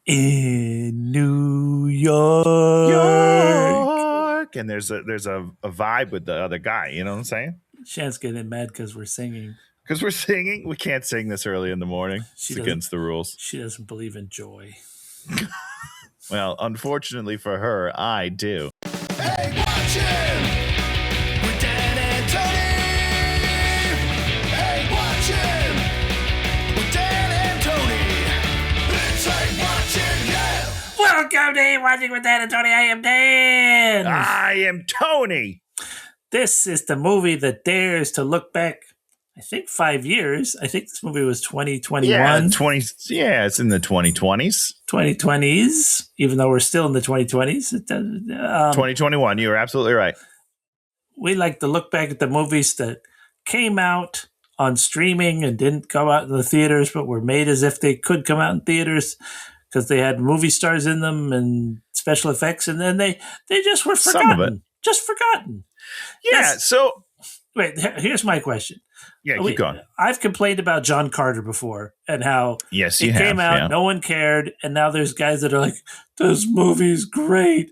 In New York. York. And there's a vibe with the other guy. You know what I'm saying? Shan's getting mad because we're singing. Because we're singing? We can't sing this early in the morning. It's against the rules. She doesn't believe in joy. Well, unfortunately for her, I do. Hey, watch him! With Dan and Tony! Hey, watch him! With Dan and Tony! It's like watching, yeah! Welcome to Hey Watching with Dan and Tony. I am Dan. I am Tony. This is the movie that dares to look back, I think 5 years. I think this movie was 2021. Yeah, it's in the 2020s. 2020s, even though we're still in the 2020s. 2021, you were absolutely right. We like to look back at the movies that came out on streaming and didn't come out in the theaters, but were made as if they could come out in theaters because they had movie stars in them and special effects, and then they just were forgotten. Some of it. Just forgotten. Yeah, Wait, here's my question. Yeah, keep going. I've complained about John Carter before and how it came out, no one cared, and now there's guys that are like, this movie's great.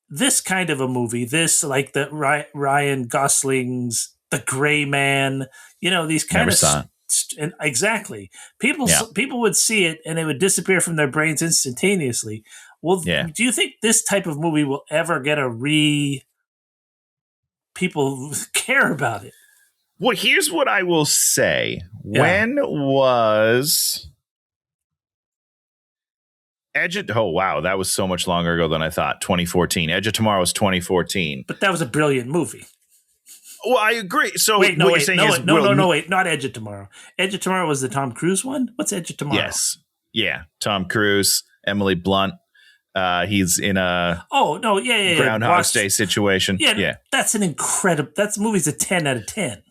This kind of a movie, this like the Ryan Gosling's The Gray Man, these kind exactly. People would see it and it would disappear from their brains instantaneously. Well, do you think this type of movie will ever get people care about it? Well, here's what I will say. Yeah. When was oh, wow. That was so much longer ago than I thought. 2014. Edge of Tomorrow was 2014. But that was a brilliant movie. Well, I agree. So wait, not Edge of Tomorrow. Edge of Tomorrow was the Tom Cruise one? What's Edge of Tomorrow? Yes. Yeah. Tom Cruise, Emily Blunt. He's in a Groundhog Day situation. Yeah. That's an incredible. That movie's a 10 out of 10.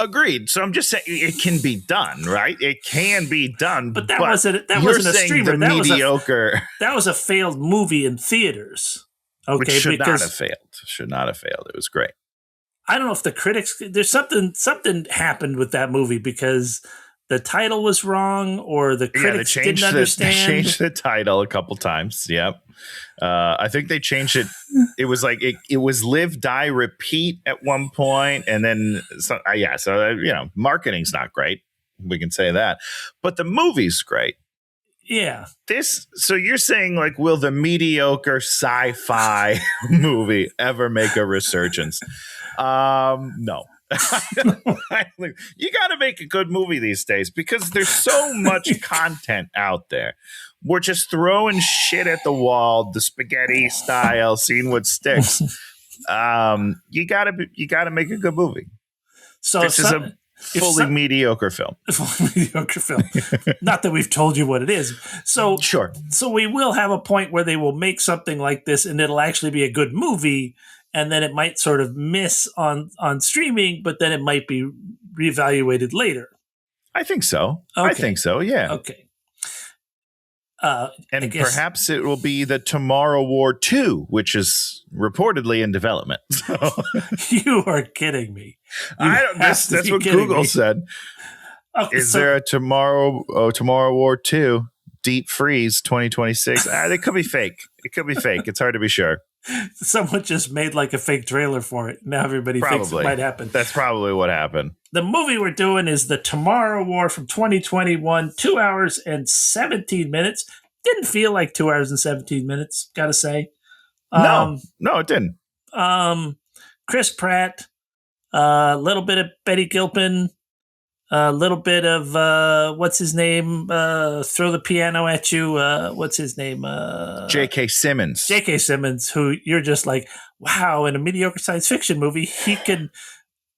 Agreed. So I'm just saying it can be done, right? It can be done. But that wasn't a streamer. That mediocre. That was a failed movie in theaters. Okay, which should not have failed. Should not have failed. It was great. I don't know if the critics. There's something happened with that movie because the title was wrong, or the critics didn't understand. They changed the title a couple times. Yep. I think they changed it. It was like it was Live, Die, Repeat at one point, and then so marketing's not great. We can say that, but the movie's great. Yeah. So you're saying, like, will the mediocre sci-fi movie ever make a resurgence? No. You got to make a good movie these days because there's so much content out there. We're just throwing shit at the wall, the spaghetti style, seeing what sticks. You gotta make a good movie. So this is a fully mediocre film. Not that we've told you what it is. So sure. So we will have a point where they will make something like this, and it'll actually be a good movie. And then it might sort of miss on streaming, but then it might be reevaluated later. I think so. Okay. I think so, yeah. Okay. And perhaps it will be the Tomorrow War 2, which is reportedly in development. So. You are kidding me. That's what Google said. Okay, is there a Tomorrow War 2 Deep Freeze 2026? It could be fake. It's hard to be sure. Someone just made like a fake trailer for it. Now everybody thinks it might happen. That's probably what happened. The movie we're doing is The Tomorrow War from 2021, 2 hours and 17 minutes. Didn't feel like 2 hours and 17 minutes, gotta say. No, it didn't. Chris Pratt, a little bit of Betty Gilpin, a little bit of what's his name? Throw the piano at you. What's his name? J.K. Simmons. J.K. Simmons, who you're just like, wow, in a mediocre science fiction movie, he can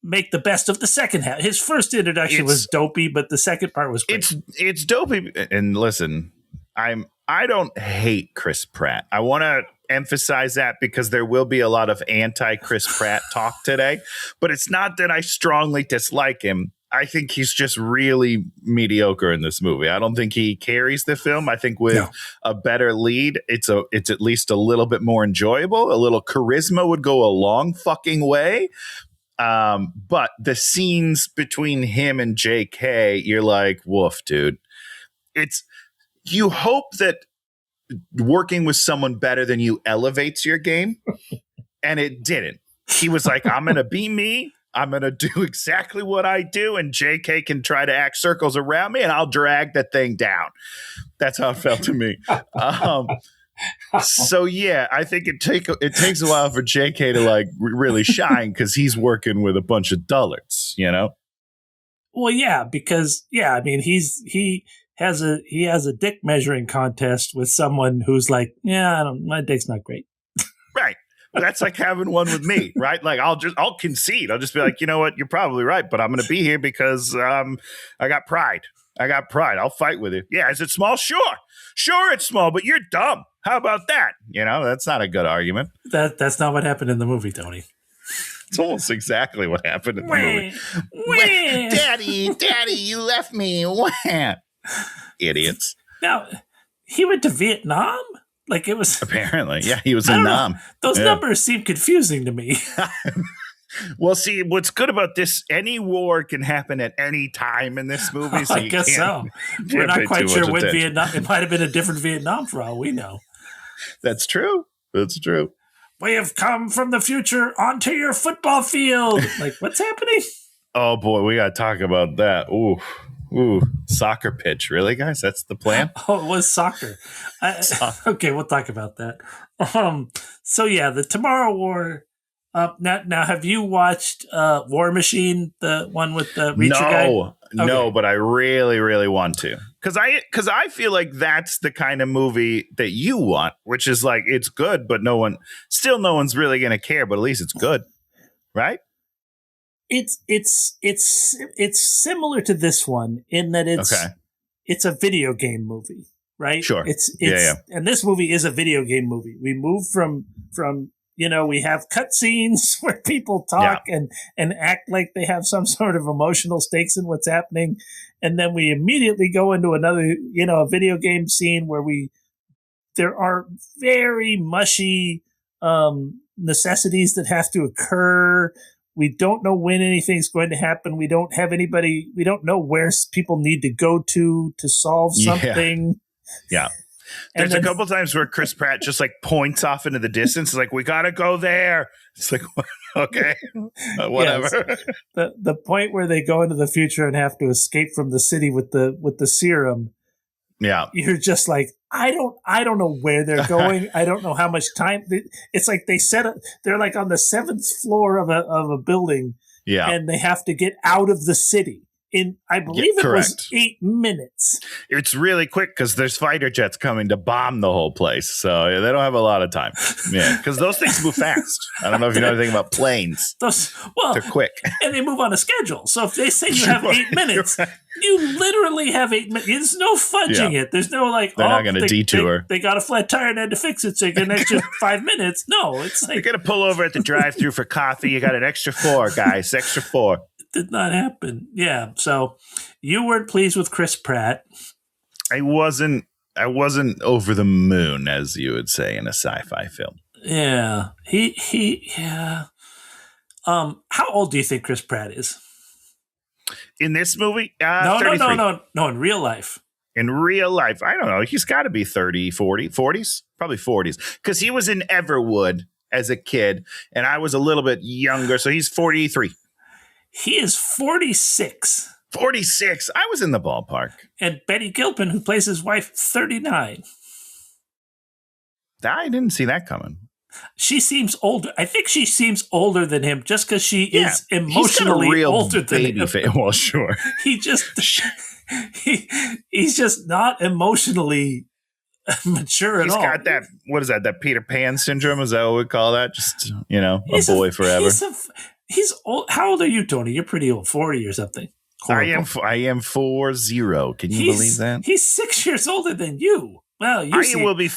make the best of the second half. His first introduction was dopey, but the second part was great. It's dopey. And listen, I don't hate Chris Pratt. I want to emphasize that because there will be a lot of anti-Chris Pratt talk today. But it's not that I strongly dislike him. I think he's just really mediocre in this movie. I don't think he carries the film. I think with a better lead, it's at least a little bit more enjoyable. A little charisma would go a long fucking way. But the scenes between him and JK, you're like, woof, dude. you hope that working with someone better than you elevates your game, and it didn't. He was like, I'm going to be me. I'm going to do exactly what I do, and JK can try to act circles around me, and I'll drag that thing down. That's how it felt to me. So, yeah, I think it takes a while for JK to, like, really shine because he's working with a bunch of dullards, you know? Well, yeah, because, I mean, he has a dick measuring contest with someone who's like, my dick's not great. Right. That's like having one with me, right? Like I'll concede. I'll just be like, you know what? You're probably right, but I'm going to be here because I got pride. I'll fight with it. Yeah. Is it small? Sure it's small, but you're dumb. How about that? You know, that's not a good argument. That's not what happened in the movie, Tony. It's almost exactly what happened in the movie. Daddy, you left me. Idiots. Now, he went to Vietnam? Like it was apparently, yeah, he was in Nam. Those numbers seem confusing to me. Well, see, what's good about this, any war can happen at any time in this movie. So I guess so. We're not quite sure when Vietnam, it might have been a different Vietnam for all we know. That's true. We have come from the future onto your football field. Like, what's happening? Oh boy, we got to talk about that. Ooh, soccer pitch. Really, guys? That's the plan? Oh, it was soccer. Okay, we'll talk about that. So, yeah, the Tomorrow War. Now, have you watched War Machine, the one with the Reacher guy? No, but I really, really want to. Because I feel like that's the kind of movie that you want, which is like, it's good, but no one's really going to care, but at least it's good, right? It's similar to this one in that it's a video game movie, right? Sure. And this movie is a video game movie. We move from we have cutscenes where people talk and act like they have some sort of emotional stakes in what's happening, and then we immediately go into another a video game scene where there are very mushy necessities that have to occur. We don't know when anything's going to happen. We don't have anybody. We don't know where people need to go to solve something. Yeah. There's a couple times where Chris Pratt just like points off into the distance. It's like, we got to go there. It's like, okay, whatever. Yes. The point where they go into the future and have to escape from the city with the serum. Yeah. You're just like, I don't know where they're going. I don't know how much time. It's like they're like on the 7th floor of a building. Yeah. And they have to get out of the city in, I believe it was 8 minutes. It's really quick because there's fighter jets coming to bomb the whole place. So they don't have a lot of time. Yeah. Because those things move fast. I don't know if you know anything about planes. They're quick. And they move on a schedule. So if they say you have 8 minutes, you literally have 8 minutes. There's no fudging it. There's no like, they're not going to detour. They got a flat tire and had to fix it. So you get an extra 5 minutes. No, it's like. You're going to pull over at the drive-thru for coffee. You got an extra 4, guys. Extra 4. Did not happen. Yeah. So you weren't pleased with Chris Pratt. I wasn't over the moon, as you would say in a sci-fi film. Yeah. Yeah. How old do you think Chris Pratt is? In this movie? No, in real life. In real life, I don't know. He's got to be 30, 40, 40s, probably 40s. Because he was in Everwood as a kid, and I was a little bit younger, so he's 43. He is 46. 46. I was in the ballpark. And Betty Gilpin, who plays his wife, 39. I didn't see that coming. She seems older. I think she seems older than him just because she is emotionally older than him. Well, sure. He's just not emotionally mature at all. He's got that, what is that Peter Pan syndrome? Is that what we call that? Just, a boy forever. He's old. How old are you, Tony? You're pretty old, 40 or something. Horrible. I am 40. Can you believe that? He's 6 years older than you. Well, I will be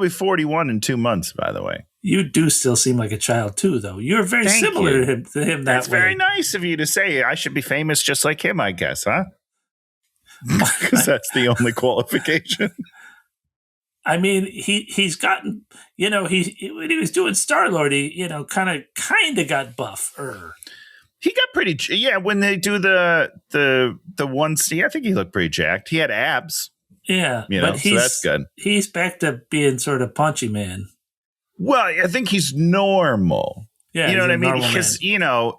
41 in 2 months, by the way. You do still seem like a child too, though. You're very similar to him that That's way. Very nice of you to say. I should be famous just like him, I guess, huh? Because that's the only qualification. I mean, he's gotten, when he was doing Star-Lord, he, kind of got buffer. He got pretty, when they do the one scene, I think he looked pretty jacked. He had abs, Yeah, you know, so that's good. He's back to being sort of punchy man. Well, I think he's normal. Yeah, you know what I mean? Because you know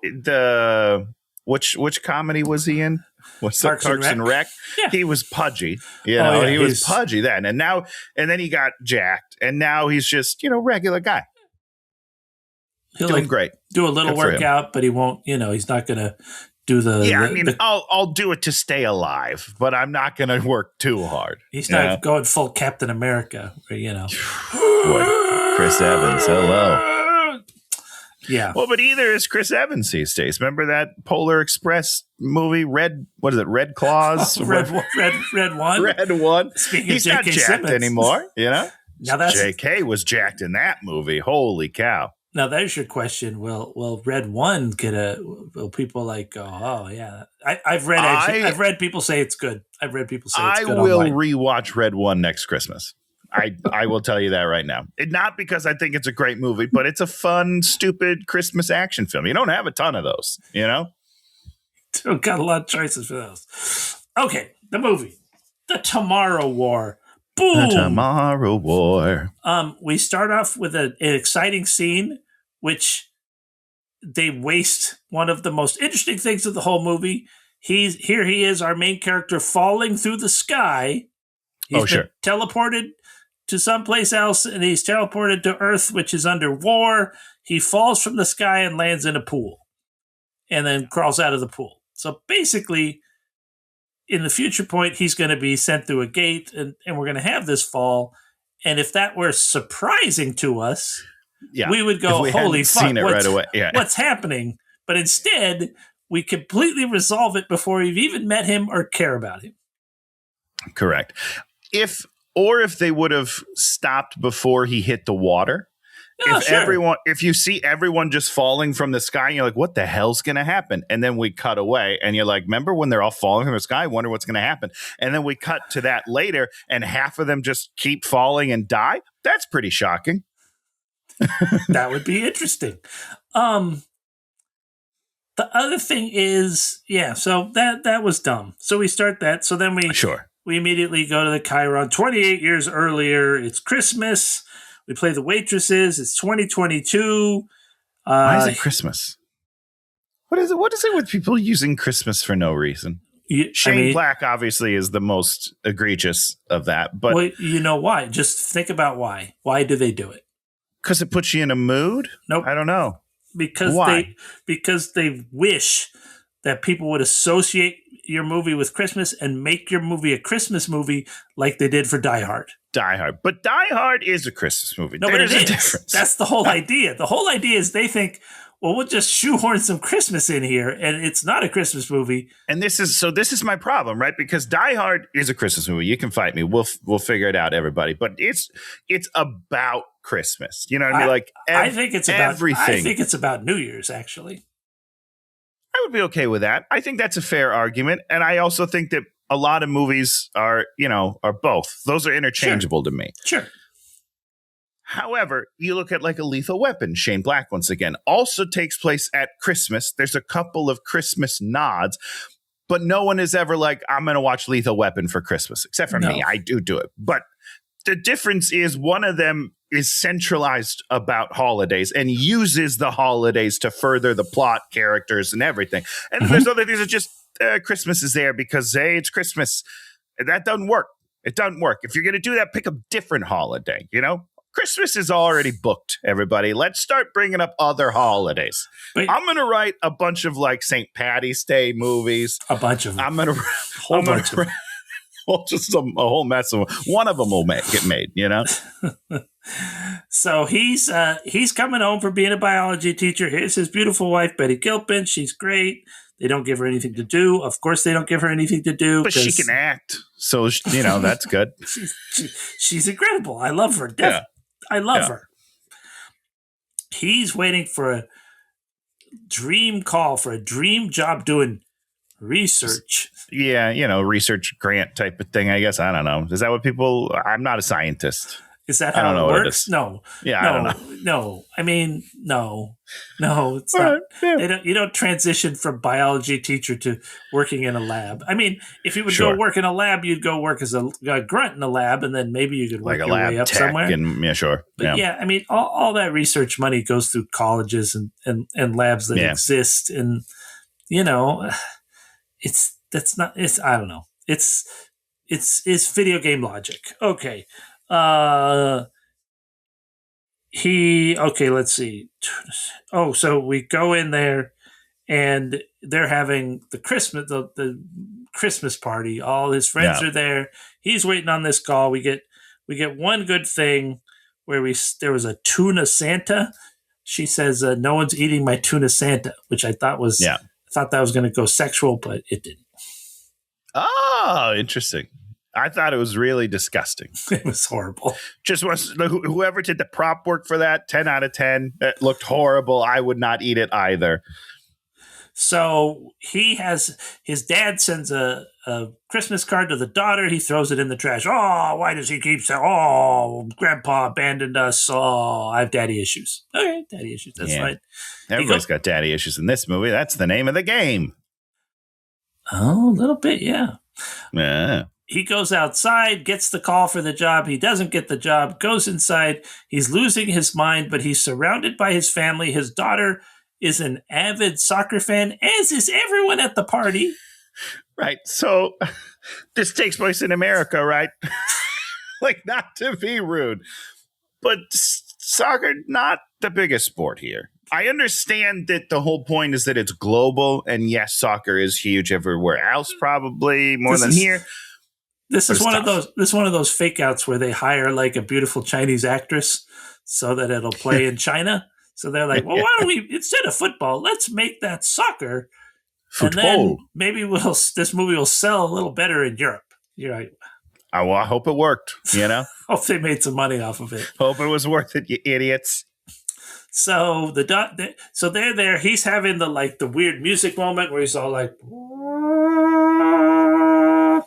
which comedy was he in? What's that? Parks and Rec? Yeah. He was pudgy. You know, he was pudgy then, and then he got jacked, and now he's just regular guy. He'll doing great. Do a little workout, but he won't. He's not going to do the. Yeah, I'll do it to stay alive, but I'm not going to work too hard. He's not going full Captain America. Boy, Chris Evans, hello. Yeah. Well, but either is Chris Evans these days. Remember that Polar Express movie, Red Claws? Red One? Red One. He's not jacked Simmons anymore, Now JK was jacked in that movie. Holy cow. Now there's your question. Will Red One will people go, oh yeah. I've read people say it's good. I've read people say it's good. I will rewatch Red One next Christmas. I will tell you that right now. Not because I think it's a great movie, but it's a fun, stupid Christmas action film. You don't have a ton of those, Don't got a lot of choices for those. Okay, the movie. The Tomorrow War. Boom! The Tomorrow War. We start off with an exciting scene, which they waste one of the most interesting things of the whole movie. He is, our main character, falling through the sky. He's been teleported to someplace else, and he's teleported to Earth, which is under war. He falls from the sky and lands in a pool, and then crawls out of the pool. So basically, in the future point, he's going to be sent through a gate, and we're going to have this fall. And if that were surprising to us, we would go, holy fuck, what's happening? But instead, we completely resolve it before we've even met him or care about him. Correct. If they would have stopped before he hit the water. If you see everyone just falling from the sky, and you're like, what the hell's going to happen? And then we cut away and you're like, remember when they're all falling from the sky? I wonder what's going to happen. And then we cut to that later and half of them just keep falling and die. That's pretty shocking. That would be interesting. The other thing is, so that was dumb. So we start that. So then we immediately go to the Chiron. 28 years earlier, it's Christmas. We play the waitresses. It's 2022. Why is it Christmas? What is it? What is it with people using Christmas for no reason? Shane Black obviously is the most egregious of that. But you know why? Just think about why. Why do they do it? Because it puts you in a mood? Nope. I don't know. Because they wish that people would associate your movie with Christmas and make your movie a Christmas movie like they did for Die Hard. But Die Hard is a Christmas movie. No, there's a difference. That's the whole idea. The whole idea is they think, well, we'll just shoehorn some Christmas in here, and it's not a Christmas movie. And this is my problem, right? Because Die Hard is a Christmas movie. You can fight me. We'll figure it out, everybody. But it's about Christmas. You know what I mean? I think it's about everything. I think it's about New Year's, actually. I would be okay with that. I think that's a fair argument. And I also think that a lot of movies are both. Those are interchangeable to me. Sure. However, you look at like a Lethal Weapon, Shane Black once again, also takes place at Christmas. There's a couple of Christmas nods, but no one is ever like, I'm going to watch Lethal Weapon for Christmas, except for me. I do it. But the difference is one of them is centralized about holidays and uses the holidays to further the plot, characters, and everything. And there's other things that just Christmas is there because, hey, it's Christmas. That doesn't work. It doesn't work. If you're going to do that, pick a different holiday, Christmas is already booked, everybody. Let's start bringing up other holidays. I'm going to write a bunch of like St. Patty's Day movies. A bunch of them. I'm going to just a whole mess of them. One of them will get made, So he's coming home from being a biology teacher. Here's his beautiful wife, Betty Gilpin. She's great. They don't give her anything to do. Of course, they don't give her anything to do. But she can act. So, that's good. She's incredible. I love her. I love her. He's waiting for a dream call, for a dream job doing research. Yeah, research grant type of thing, I guess. I don't know. Is that what I'm not a scientist. Is that I don't how know it what it works? is. No. Yeah, no, I don't know. No. I mean, no. It's All not. right, yeah. You don't transition from biology teacher to working in a lab. I mean, if you would go Sure. work in a lab, you'd go work as a grunt in a lab, and then maybe you could work Like a your way lab up tech somewhere. and yeah, sure. But I mean, all that research money goes through colleges and labs that exist, and it's I don't know. It's video game logic. Okay. Let's see. Oh, so we go in there and they're having the Christmas party. All his friends are there. He's waiting on this call. We get one good thing where there was a tuna Santa. She says, "No one's eating my tuna Santa," which I thought was I thought that was going to go sexual, but it didn't. Oh, interesting. I thought it was really disgusting. It was horrible. Just whoever did the prop work for that, 10 out of 10. It looked horrible. I would not eat it either. So his dad sends a Christmas card to the daughter. He throws it in the trash. Oh, why does he keep saying, oh, Grandpa abandoned us. Oh, I have daddy issues. Okay, daddy issues. That's fine. Everybody's got daddy issues in this movie. That's the name of the game. Oh, a little bit, yeah. Yeah. He goes outside, gets the call for the job. He doesn't get the job, goes inside. He's losing his mind, but he's surrounded by his family. His daughter is an avid soccer fan, as is everyone at the party. Right. So this takes place in America, right? Like, not to be rude, but soccer, not the biggest sport here. I understand that the whole point is that it's global, and yes, soccer is huge everywhere else, probably more than here. This is one of those fake outs where they hire like a beautiful Chinese actress so that it'll play in China. So they're like, well, why don't we, instead of football, let's make that soccer. Football. And then maybe this movie will sell a little better in Europe. You're right. I hope it worked, Hope they made some money off of it. Hope it was worth it, you idiots. So so they're there. He's having the weird music moment where he's all like,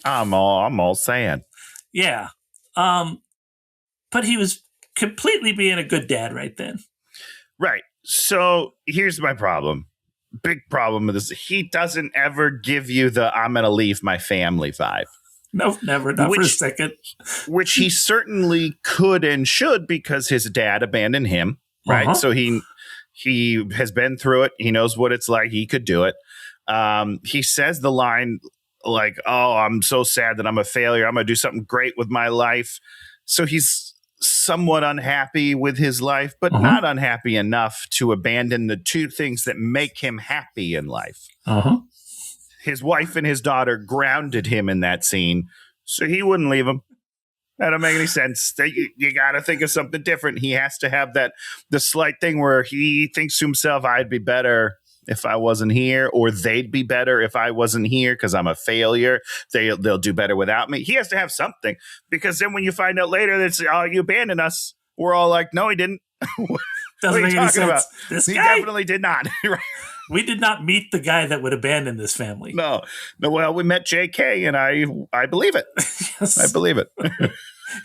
I'm all saying. Yeah. But he was completely being a good dad right then. Right. So here's my problem. Big problem with this. He doesn't ever give you the I'm going to leave my family vibe. No, never. Not for a second. Which he certainly could and should, because his dad abandoned him. Right. Uh-huh. So he has been through it. He knows what it's like. He could do it. He says the line like, oh, I'm so sad that I'm a failure. I'm going to do something great with my life. So he's somewhat unhappy with his life, but not unhappy enough to abandon the two things that make him happy in life. Uh-huh. His wife and his daughter grounded him in that scene, so he wouldn't leave him. That don't make any sense. You got to think of something different. He has to have the slight thing where he thinks to himself, I'd be better if I wasn't here, or they'd be better if I wasn't here because I'm a failure. They'll do better without me. He has to have something, because then when you find out later that you abandoned us, we're all like, no, he didn't. Doesn't make any sense. About? He definitely did not. We did not meet the guy that would abandon this family. No. Well, we met JK, and I believe it. Yes. I believe it.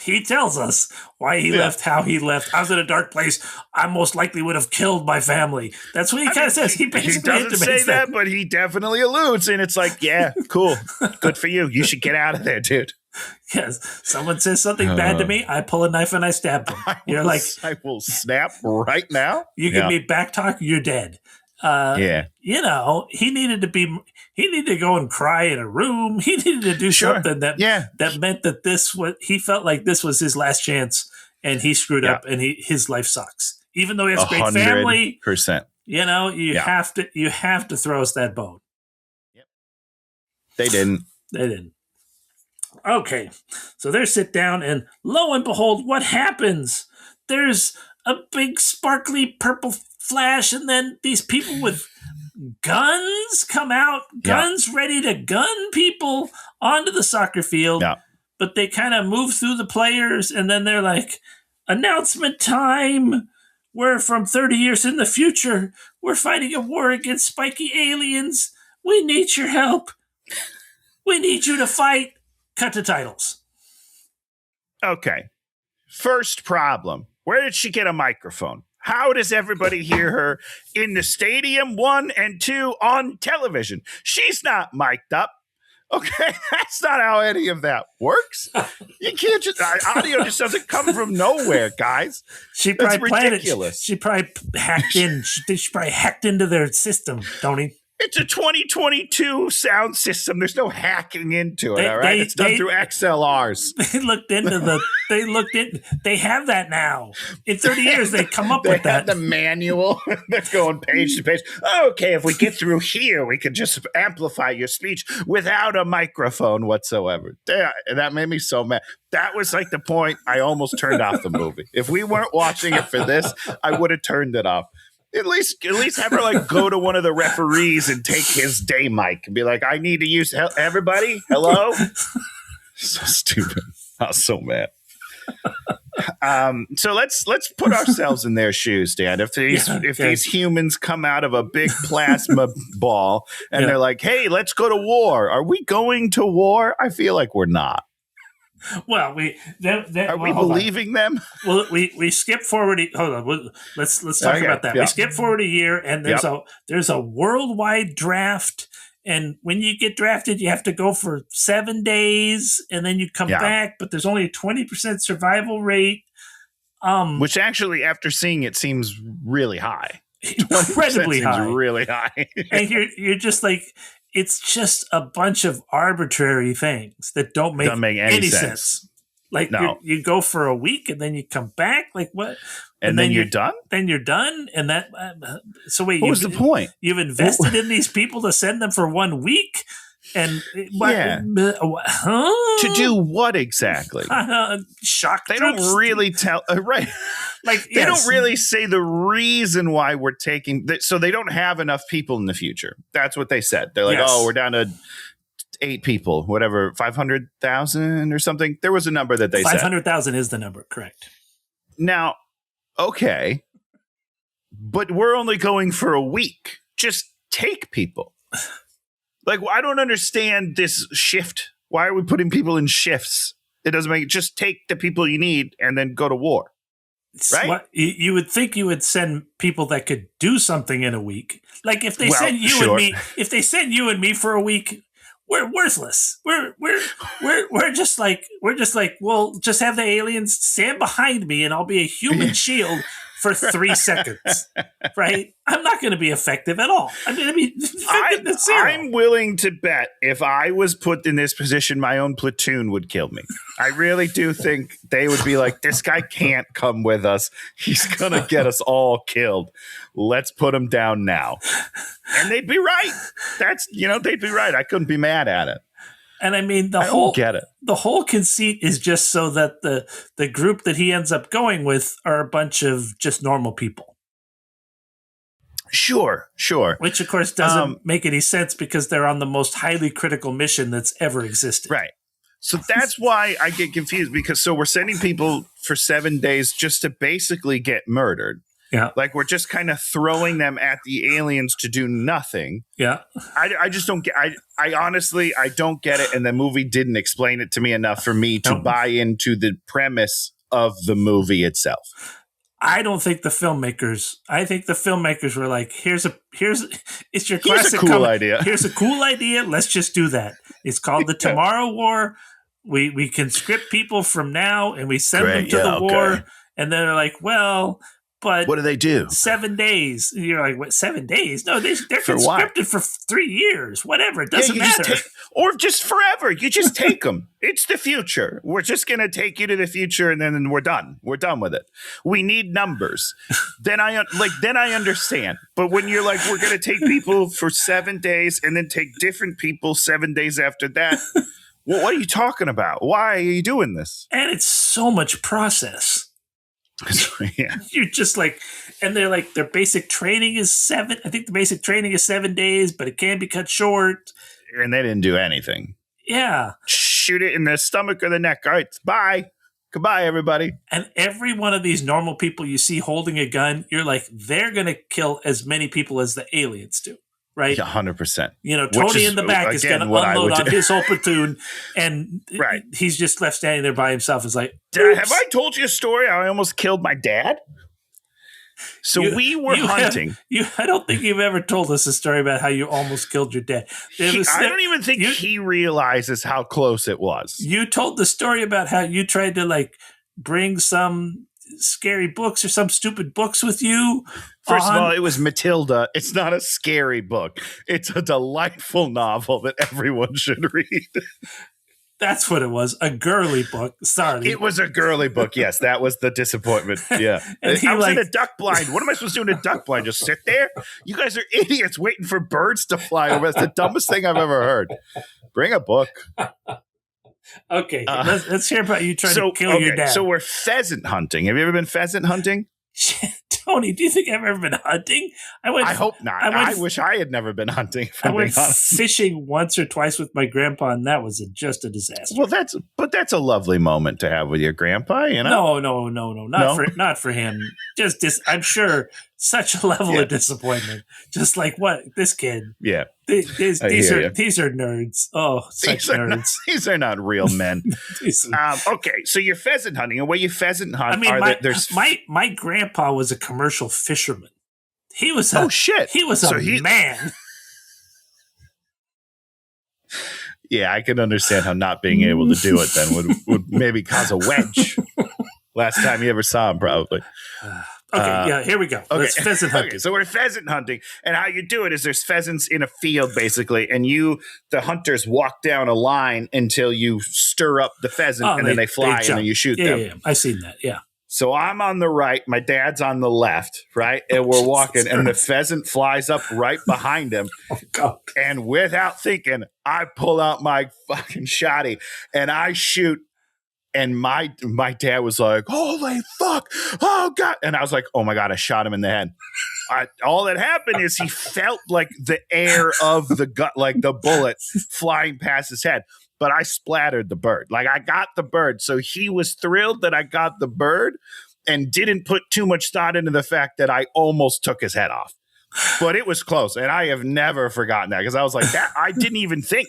He tells us why he left, how he left. I was in a dark place. I most likely would have killed my family. That's what he kind of says. He doesn't say that, but he definitely alludes. And it's like, yeah, cool. Good for you. You should get out of there, dude. Yes. Someone says something bad to me, I pull a knife and I stab them. I will snap right now. You give me back talk, you're dead. He needed to go and cry in a room. He needed to do something that meant that he felt like this was his last chance, and he screwed up, and his life sucks. Even though he has a great family, 100%. You have to throw us that bone. Yep. They didn't. Okay, so they sit down, and lo and behold, what happens? There's a big sparkly purple flash, and then these people with guns come out, guns ready to gun people onto the soccer field. Yeah. But they kind of move through the players, and then they're like, announcement time. We're from 30 years in the future. We're fighting a war against spiky aliens. We need your help. We need you to fight. Cut to titles. Okay. First problem. Where did she get a microphone? How does everybody hear her in the stadium, 1 and 2, on television? She's not mic'd up. Okay, that's not how any of that works. You can't just audio just doesn't come from nowhere, guys. She probably ridiculous. She probably hacked in. She probably hacked into their system, Tony. It's a 2022 sound system. There's no hacking into it. All right, it's done through XLRs. They have that now. In 30 years, they come up with that. The manual. They're going page to page. Okay, if we get through here, we can just amplify your speech without a microphone whatsoever. That made me so mad. That was like the point I almost turned off the movie. If we weren't watching it for this, I would have turned it off. At least have her like go to one of the referees and take his day mic and be like, I need to use everybody. Hello. So stupid. I was so mad. So let's put ourselves in their shoes, Dan. If these humans come out of a big plasma ball and they're like, hey, let's go to war. Are we going to war? I feel like we're not. Well, are we believing them? Well, we skip forward. Hold on. Let's talk about that. Yeah. We skip forward a year, and there's a worldwide draft. And when you get drafted, you have to go for 7 days, and then you come back. But there's only a 20% survival rate. Which actually, after seeing it, seems really high. Incredibly high. Seems really high. And you're just like. It's just a bunch of arbitrary things that don't make any sense. Like you go for a week and then you come back. Like what? And then you're done? Then you're done. And that. So wait, what was the point? You've invested in these people to send them for 1 week. And to do what exactly? Shock. They don't really tell. Right. Like they don't really say the reason why we're taking. So they don't have enough people in the future. That's what they said. They're like, oh, we're down to 8 people, whatever, 500,000 or something. There was a number that they said. 500,000 is the number, correct? Now, okay, but we're only going for a week. Just take people. Like, I don't understand this shift. Why are we putting people in shifts? It doesn't make it. Just take the people you need and then go to war. Right? You would think you would send people that could do something in a week. Like if they send you and me, if they send you and me for a week, we're worthless. We're just like well, just have the aliens stand behind me and I'll be a human shield for 3 seconds, right? I'm not going to be effective at all. I'm going to be effective at 0. I'm willing to bet if I was put in this position, my own platoon would kill me. I really do think they would be like, this guy can't come with us. He's going to get us all killed. Let's put him down now. And they'd be right. They'd be right. I couldn't be mad at it. And I mean, the whole conceit is just so that the group that he ends up going with are a bunch of just normal people. Sure. Which, of course, doesn't make any sense because they're on the most highly critical mission that's ever existed. Right. So that's why I get confused because we're sending people for 7 days just to basically get murdered. Yeah. Like we're just kind of throwing them at the aliens to do nothing. Yeah. I just don't get I honestly don't get it. And the movie didn't explain it to me enough for me to buy into the premise of the movie itself. I think the filmmakers were like, it's your classic idea. Here's a cool idea. Let's just do that. It's called the Tomorrow War. We conscript people from now and we send them to the war. And then they're like, well, but what do they do? 7 days. You're like, what? 7 days? No, they're conscripted for 3 years. Whatever. It doesn't matter. Or just forever. You just take them. It's the future. We're just going to take you to the future, and then we're done. We're done with it. We need numbers. Then I understand. But when you're like, we're going to take people for 7 days, and then take different people 7 days after that. Well, what are you talking about? Why are you doing this? And it's so much process. Yeah. You're just like, and they're like, their basic training is 7. I think the basic training is 7 days, but it can be cut short. And they didn't do anything. Yeah. Shoot it in the stomach or the neck. All right. Bye. Goodbye, everybody. And every one of these normal people you see holding a gun, you're like, they're going to kill as many people as the aliens do. right? 100%. You know, Tony in the back is going to unload on his whole platoon, and he's just left standing there by himself. It's like, have I told you a story? I almost killed my dad. So we were hunting. I don't think you've ever told us a story about how you almost killed your dad. I don't even think he realizes how close it was. You told the story about how you tried to like bring some scary books or some stupid books with you. First of all, it was Matilda. It's not a scary book. It's a delightful novel that everyone should read. That's what it was. A girly book. Sorry. It was a girly book. Yes, that was the disappointment. Yeah. I was in a duck blind. What am I supposed to do in a duck blind? Just sit there? You guys are idiots waiting for birds to fly over. That's the dumbest thing I've ever heard. Bring a book. Okay. Let's hear about you trying to kill your dad. So we're pheasant hunting. Have you ever been pheasant hunting? Tony, do you think I've ever been hunting? I hope not. I wish I had never been hunting. I went fishing once or twice with my grandpa, and that was just a disaster. Well, that's a lovely moment to have with your grandpa, you know? No, not for him. I'm sure such a level of disappointment. Just like what this kid. Yeah. These are nerds. Oh, such nerds. These are not real men. Okay, so you're pheasant hunting, and where you pheasant hunt, my grandpa was a commercial fisherman. He was He was a man. Yeah, I can understand how not being able to do it then would maybe cause a wedge. Last time you ever saw him, probably. Here we go. Okay. Let's pheasant hunting. Okay, so we're pheasant hunting, and how you do it is there's pheasants in a field, basically, and the hunters walk down a line until you stir up the pheasant, and then they fly, and then you shoot them. Yeah, I've seen that, yeah. So I'm on the right, my dad's on the left, right? And we're walking, and the pheasant flies up right behind him. Oh, God. And without thinking, I pull out my fucking shotty, and I shoot. And my dad was like, holy fuck, oh, God. And I was like, oh, my God, I shot him in the head. All that happened is he felt like the air of the gut, like the bullet flying past his head. But I splattered the bird. Like, I got the bird. So he was thrilled that I got the bird and didn't put too much thought into the fact that I almost took his head off. But it was close, and I have never forgotten that because I was like, that I didn't even think.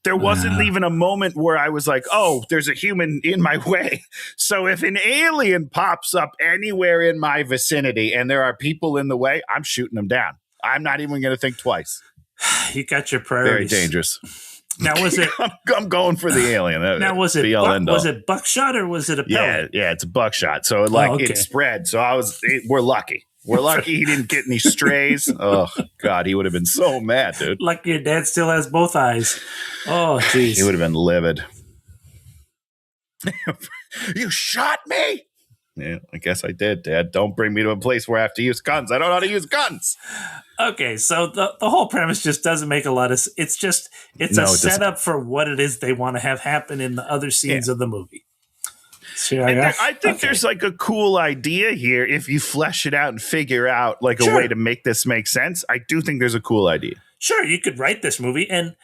There wasn't even a moment where I was like, oh, there's a human in my way. So if an alien pops up anywhere in my vicinity and there are people in the way, I'm shooting them down. I'm not even going to think twice. You got your priorities. Very dangerous. Now, was it? I'm going for the alien. Now, was it buckshot or was it a pellet? Yeah, it's a buckshot. So it spread. So we're lucky. We're lucky he didn't get any strays. Oh, God, he would have been so mad, dude. Lucky your dad still has both eyes. Oh, jeez. He would have been livid. You shot me? Yeah, I guess I did, Dad. Don't bring me to a place where I have to use guns. I don't know how to use guns. Okay, so the whole premise just doesn't make a lot of sense. It's a setup for what it is they want to have happen in the other scenes of the movie. I think there's like a cool idea here if you flesh it out and figure out like a way to make this make sense. I do think there's a cool idea. Sure, you could write this movie, and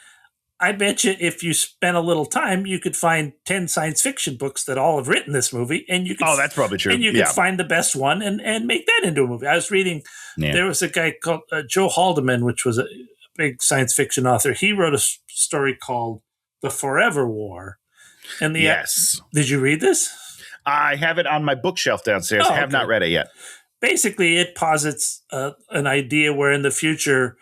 I bet you if you spent a little time, you could find 10 science fiction books that all have written this movie, and you could that's probably true. And you could find the best one and make that into a movie. I was reading there was a guy called Joe Haldeman, which was a big science fiction author. He wrote a story called The Forever War. And did you read this? I have it on my bookshelf downstairs. I have not read it yet. Basically, it posits an idea where in the future,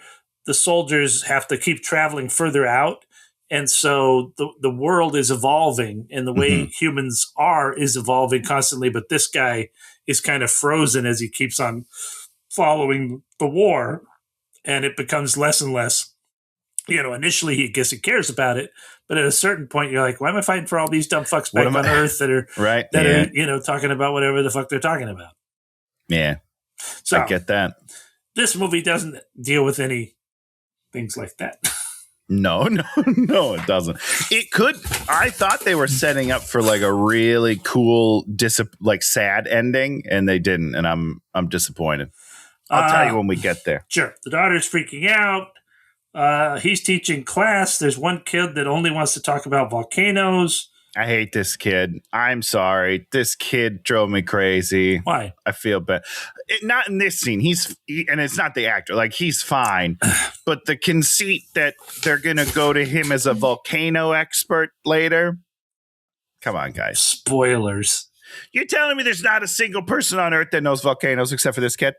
the soldiers have to keep traveling further out. And so the world is evolving, and the way humans is evolving constantly. But this guy is kind of frozen as he keeps on following the war, and it becomes less and less. Initially, he cares about it. But at a certain point, you're like, why am I fighting for all these dumb fucks back on Earth that are talking about whatever the fuck they're talking about? Yeah. So I get that. This movie doesn't deal with any things like that. No, it doesn't. It could. I thought they were setting up for like a really cool, sad ending, and they didn't. And I'm disappointed. I'll tell you when we get there. Sure. The daughter's freaking out. He's teaching class. There's one kid that only wants to talk about volcanoes. I hate this kid. I'm sorry. This kid drove me crazy. Why? I feel bad. Not in this scene. And it's not the actor. Like, he's fine. But the conceit that they're going to go to him as a volcano expert later. Come on, guys. Spoilers. You're telling me there's not a single person on Earth that knows volcanoes except for this kid?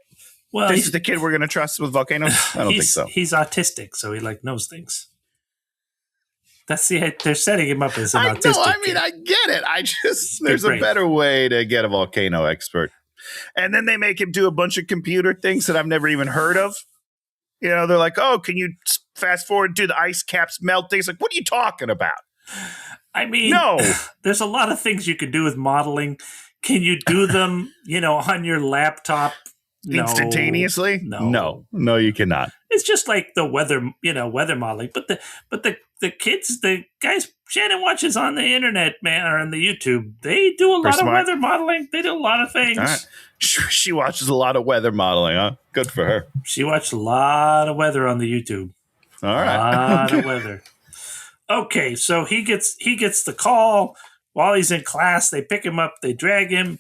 Well, this is the kid we're going to trust with volcanoes? I don't think so. He's autistic, so he knows things. That's they're setting him up as an autistic. No, I mean, I get it. There's a better way to get a volcano expert. And then they make him do a bunch of computer things that I've never even heard of. You know, they're like, oh, can you fast forward to the ice caps melting? It's like, what are you talking about? I mean, no. There's a lot of things you can do with modeling. Can you do them, on your laptop? No. Instantaneously? No, you cannot. It's just like the weather, weather modeling. But the kids, the guys Shannon watches on the internet, man, or on the YouTube, they do a lot of weather modeling. They do a lot of things. All right. She watches a lot of weather modeling, huh? Good for her. She watched a lot of weather on the YouTube. All right. A lot of weather. Okay, so he gets the call while he's in class. They pick him up, they drag him.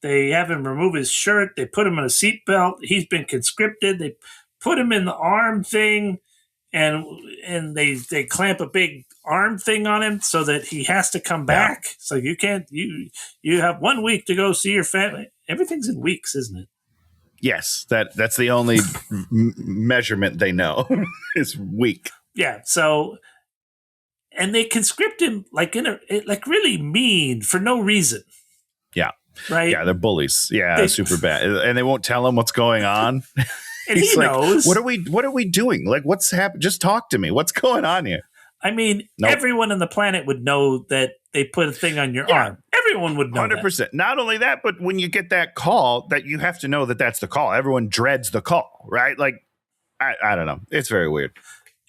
They have him remove his shirt. They put him in a seatbelt. He's been conscripted. They put him in the arm thing, and they clamp a big arm thing on him so that he has to come back. So you can't. You have 1 week to go see your family. Everything's in weeks, isn't it? Yes, that's the only measurement they know is week. Yeah. So, and they conscript him like really mean for no reason. Yeah. Right? Yeah, they're bullies. Yeah, super bad. And they won't tell him what's going on. And he knows. What are we doing? Like, what's happening? Just talk to me. What's going on here? I mean, Everyone on the planet would know that they put a thing on your arm. Everyone would know 100%. That. Not only that, but when you get that call, that you have to know that that's the call. Everyone dreads the call, right? Like, I don't know. It's very weird.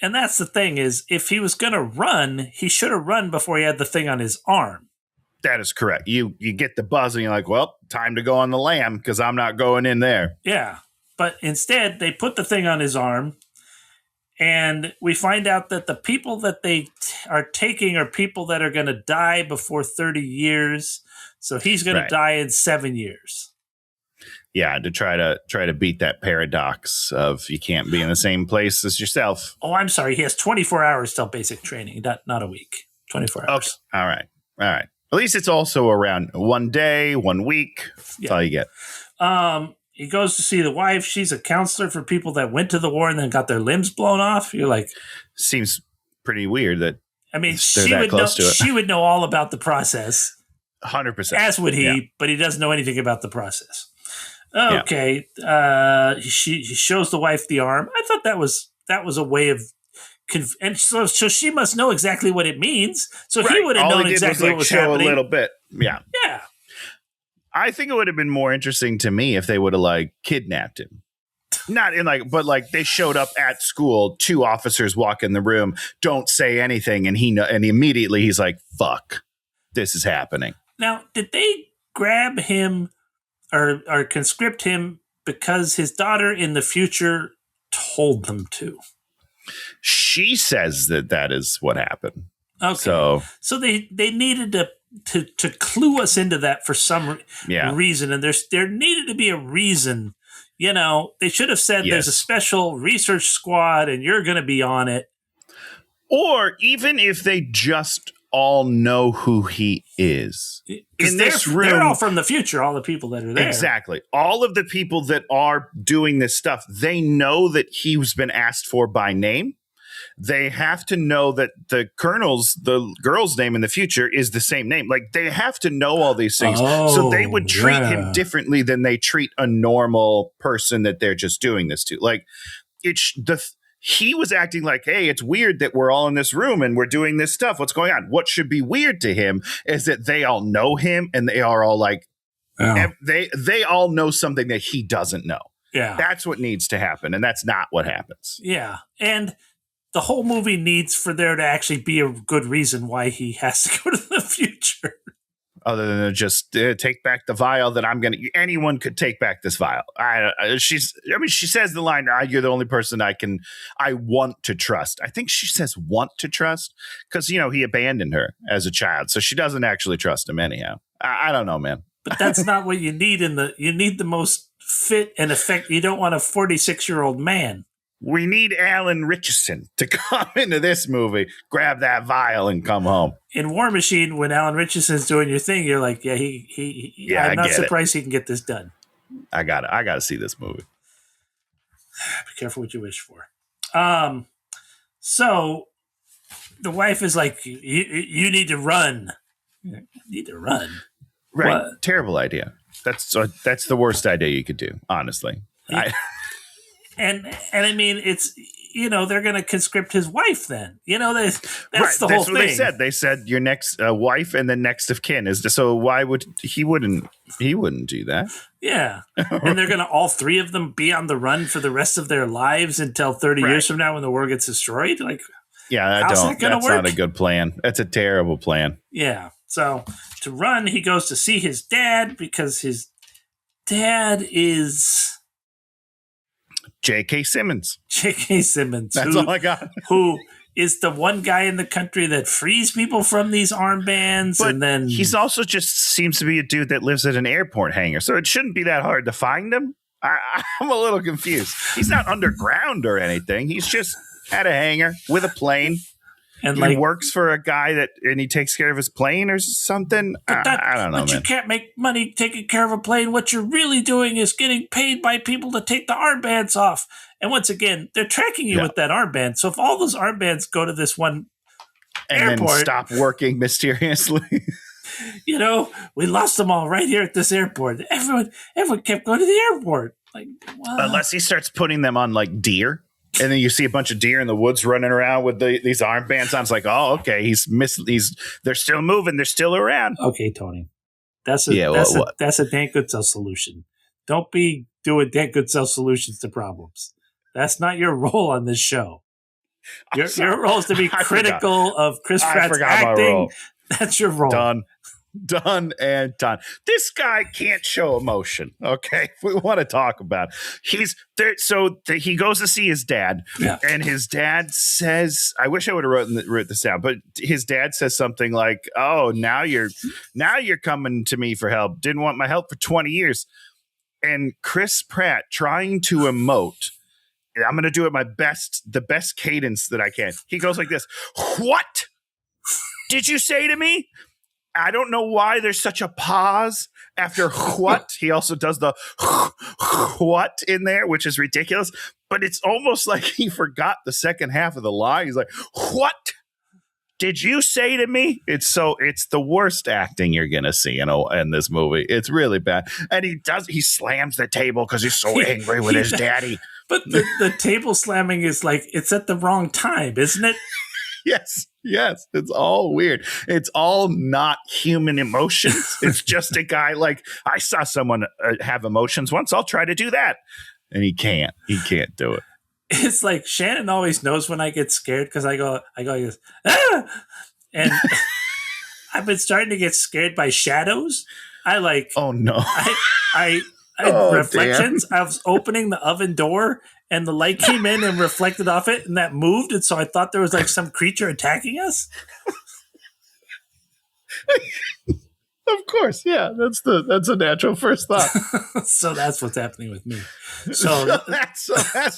And that's the thing is, if he was going to run, he should have run before he had the thing on his arm. That is correct. You get the buzz and you're like, well, time to go on the lam because I'm not going in there. Yeah. But instead, they put the thing on his arm, and we find out that the people that they are taking are people that are going to die before 30 years. So he's going to die in 7 years. Yeah, to try to beat that paradox of you can't be in the same place as yourself. Oh, I'm sorry. He has 24 hours till basic training, not a week. 24 hours. Okay. All right. At least it's also around 1 day, 1 week. That's all you get. He goes to see the wife. She's a counselor for people that went to the war and then got their limbs blown off. You're like, seems pretty weird that. I mean, she would know all about the process. 100%. As would he, but he doesn't know anything about the process. Okay. Yeah. She shows the wife the arm. I thought that was a way of. And so she must know exactly what it means. So he would have known exactly what was happening. A little bit. Yeah. Yeah. I think it would have been more interesting to me if they would have kidnapped him. Not in but they showed up at school, 2 officers walk in the room, don't say anything, and immediately he's like, fuck, this is happening. Now, did they grab him or conscript him because his daughter in the future told them to? She says that is what happened. Okay. So they needed to clue us into that for some reason, and there needed to be a reason. They should have said there's a special research squad, and you're going to be on it. Or even if they just all know who he is. In this room, they're all from the future, all the people that are there. Exactly. All of the people that are doing this stuff, they know that he's been asked for by name. They have to know that the girl's name in the future is the same name. They have to know all these things. So they would treat him differently than they treat a normal person that they're just doing this to. He was acting like, hey, it's weird that we're all in this room and we're doing this stuff. What's going on? What should be weird to him is that they all know him and they are all they all know something that he doesn't know. Yeah. That's what needs to happen. And that's not what happens. Yeah. And the whole movie needs for there to actually be a good reason why he has to go to the future. other than just take back the vial that anyone could take back this vial. She says the line, you're the only person I want to trust. I think she says want to trust because, he abandoned her as a child. So she doesn't actually trust him anyhow. I don't know, man. But that's not what you need you need the most fit and effect. You don't want a 46-year-old man. We need Alan Richardson to come into this movie, grab that vial, and come home. In War Machine, when Alan Richardson's doing your thing, you're like, I'm not surprised he can get this done. I gotta see this movie. Be careful what you wish for. So the wife is like, you need to run. You need to run. Right. What? Terrible idea. That's the worst idea you could do, honestly. And I mean, it's, they're going to conscript his wife then. That's the whole thing. They said. They said your next wife and the next of kin is so why would he wouldn't do that? Yeah. And they're going to all three of them be on the run for the rest of their lives until 30 years from now when the war gets destroyed. Like, yeah, that's not a good plan. That's a terrible plan. Yeah. So to run, he goes to see his dad because his dad is J.K. Simmons. J.K. Simmons. That's all I got. Who is the one guy in the country that frees people from these armbands. But and then he's also just seems to be a dude that lives at an airport hangar. So it shouldn't be that hard to find him. I'm a little confused. He's not underground or anything. He's just at a hangar with a plane. And he works for a guy and he takes care of his plane or something. I don't know, but man. You can't make money taking care of a plane. What you're really doing is getting paid by people to take the armbands off. And once again, they're tracking you with that armband. So if all those armbands go to this one airport, then stop working mysteriously. We lost them all right here at this airport. Everyone kept going to the airport. Like, wow. Unless he starts putting them on like deer. And then you see a bunch of deer in the woods running around with these armbands on. It's like, oh, okay, they're still moving, they're still around. Okay, Tony, that's a Dan Goodsell solution. Don't be doing Dan Goodsell solutions to problems. That's not your role on this show. Your role is to be critical of Chris Pratt's acting. That's your role. Done and done. This guy can't show emotion. Okay, if we want to talk about it. He's there. So he goes to see his dad, and his dad says, "I wish I would have wrote this down." But his dad says something like, "Oh, now you're coming to me for help. Didn't want my help for 20 years." And Chris Pratt trying to emote. I'm going to do it the best cadence that I can. He goes like this. What did you say to me? I don't know why there's such a pause after what. He also does the what in there, which is ridiculous. But it's almost like he forgot the second half of the line. He's like, what did you say to me? It's the worst acting you're going to see in this movie. It's really bad. And he slams the table because he's so angry with his daddy. But the table slamming is like, it's at the wrong time, isn't it? Yes. It's all weird. It's all not human emotions. It's just a guy like, I saw someone have emotions once. I'll try to do that. And he can't do it. It's like Shannon always knows when I get scared because I go, ah! And I've been starting to get scared by shadows. Oh no. I reflections. Damn. I was opening the oven door and the light came in and reflected off it and that moved. And so I thought there was like some creature attacking us. Of course. Yeah. That's a natural first thought. So that's what's happening with me. So that's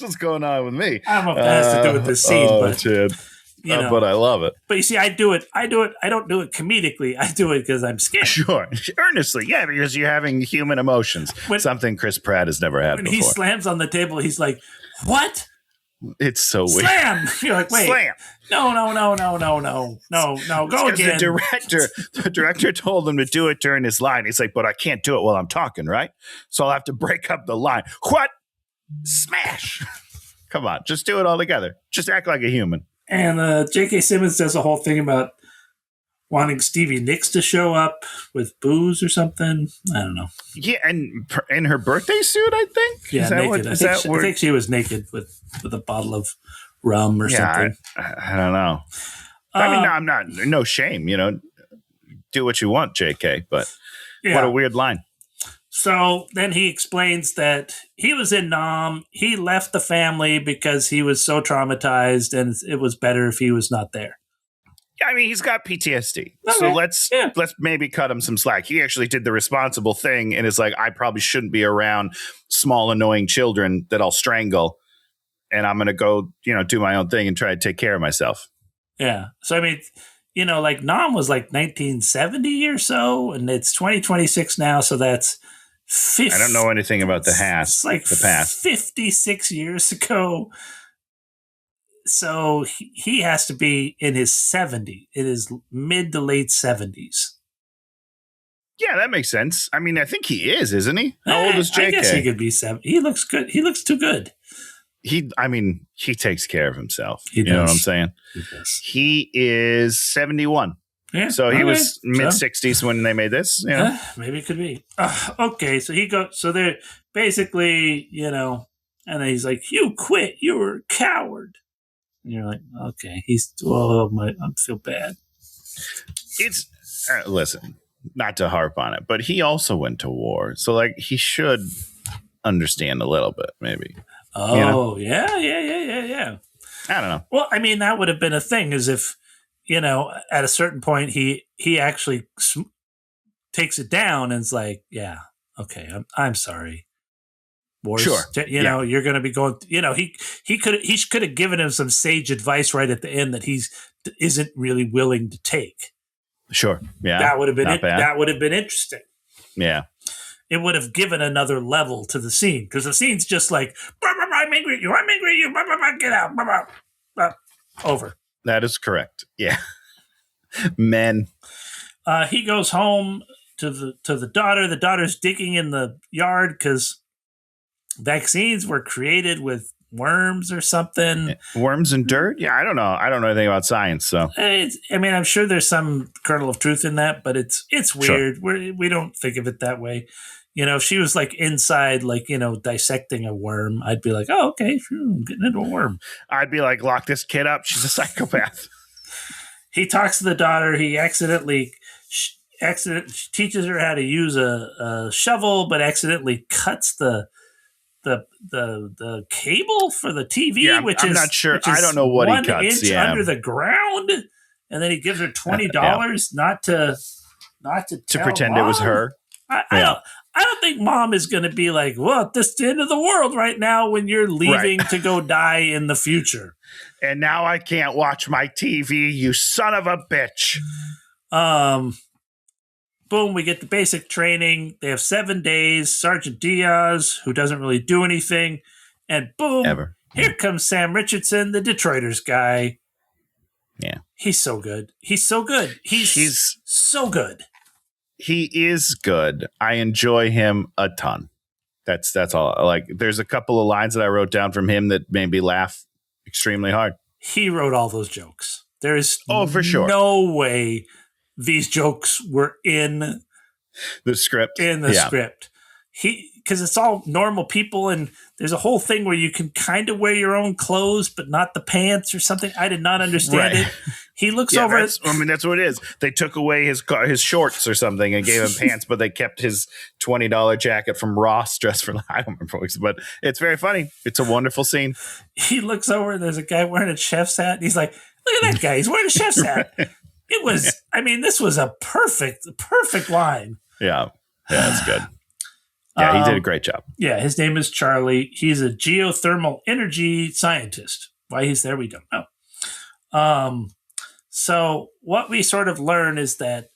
what's going on with me. I don't know if that has to do with the scene, but Chad. But I love it. But you see, I do it. I don't do it comedically. I do it because I'm scared. Sure. Earnestly. Yeah, because you're having human emotions. Something Chris Pratt has never had before. When he slams on the table, he's like, what? It's so weird. Slam! You're like, wait. Slam! No, go again. The director told him to do it during his line. He's like, but I can't do it while I'm talking, right? So I'll have to break up the line. What? Smash! Come on, just do it all together. Just act like a human. And J.K. Simmons does a whole thing about wanting Stevie Nicks to show up with booze or something. I don't know. Yeah, and in her birthday suit, I think. Yeah, naked. I think she was naked with a bottle of rum or something. I don't know. I mean, no, I'm not. No shame, do what you want, JK. But what a weird line. So then he explains that he was in Nam. He left the family because he was so traumatized, and it was better if he was not there. Yeah, I mean, he's got PTSD. Okay. So let's maybe cut him some slack. He actually did the responsible thing and is like, I probably shouldn't be around small, annoying children that I'll strangle. And I'm going to go, do my own thing and try to take care of myself. Yeah. So, I mean, like Nam was like 1970 or so, and it's 2026 now. So that's I don't know anything about the past. It's like the past 56 years ago. So he has to be in his 70s, in his mid to late 70s. Yeah, that makes sense. I mean, I think he is, isn't he? How old is JK? I guess he could be 70. He looks good. He looks too good. He takes care of himself. He does. You know what I'm saying? He does. He is 71. Yeah. So he was mid-60s when they made this. Maybe it could be. Okay, so he goes. So they're basically, and then he's like, "You quit. You were a coward." And you're like, "Okay." I feel bad. It's listen, not to harp on it, but he also went to war, so like he should understand a little bit, maybe. Oh, yeah. I don't know. Well, I mean, that would have been a thing, is if, at a certain point, he actually takes it down and is like, yeah, okay, I'm sorry. Wars, sure. You're going to be going, he could have given him some sage advice right at the end that isn't really willing to take. Sure. Yeah. That would have been that would have been interesting. Yeah. It would have given another level to the scene, because the scene's just like, I'm angry at you, get out, over. That is correct. Yeah. Men. He goes home to the daughter. The daughter's digging in the yard because vaccines were created with worms or something. Worms and dirt? Yeah, I don't know. I don't know anything about science, so. I'm sure there's some kernel of truth in that, but it's weird. Sure. We don't think of it that way. If she was like inside, like, dissecting a worm, I'd be like, oh, okay, I'm getting into a worm. I'd be like, lock this kid up. She's a psychopath. He talks to the daughter. He accidentally teaches her how to use a shovel, but accidentally cuts the cable for the TV, which I'm not sure. I don't know what he cuts. 1 inch under the ground, and then he gives her $20 not to pretend Mom. It was her. I don't think Mom is going to be like, well, this is the end of the world right now when you're leaving to go die in the future. And now I can't watch my TV, you son of a bitch. Boom, we get the basic training. They have 7 days. Sergeant Diaz, who doesn't really do anything. And boom, here comes Sam Richardson, the Detroiters guy. Yeah. He's so good. He's so good. He's so good. He is good. I enjoy him a ton. That's all. Like, there's a couple of lines that I wrote down from him that made me laugh extremely hard. He wrote all those jokes. There is for sure. No way these jokes were in the script. Script. Because it's all normal people, and there's a whole thing where you can kind of wear your own clothes, but not the pants or something. I did not understand it. He looks over. That's what it is. They took away his shorts or something and gave him pants, but they kept his $20 jacket from Ross dressed for. I don't remember, but it's very funny. It's a wonderful scene. He looks over, and there's a guy wearing a chef's hat, and he's like, "Look at that guy! He's wearing a chef's hat." It was. I mean, this was a perfect line. Yeah, that's good. Yeah, he did a great job. Yeah, his name is Charlie. He's a geothermal energy scientist. Why he's there, we don't know. So what we sort of learn is that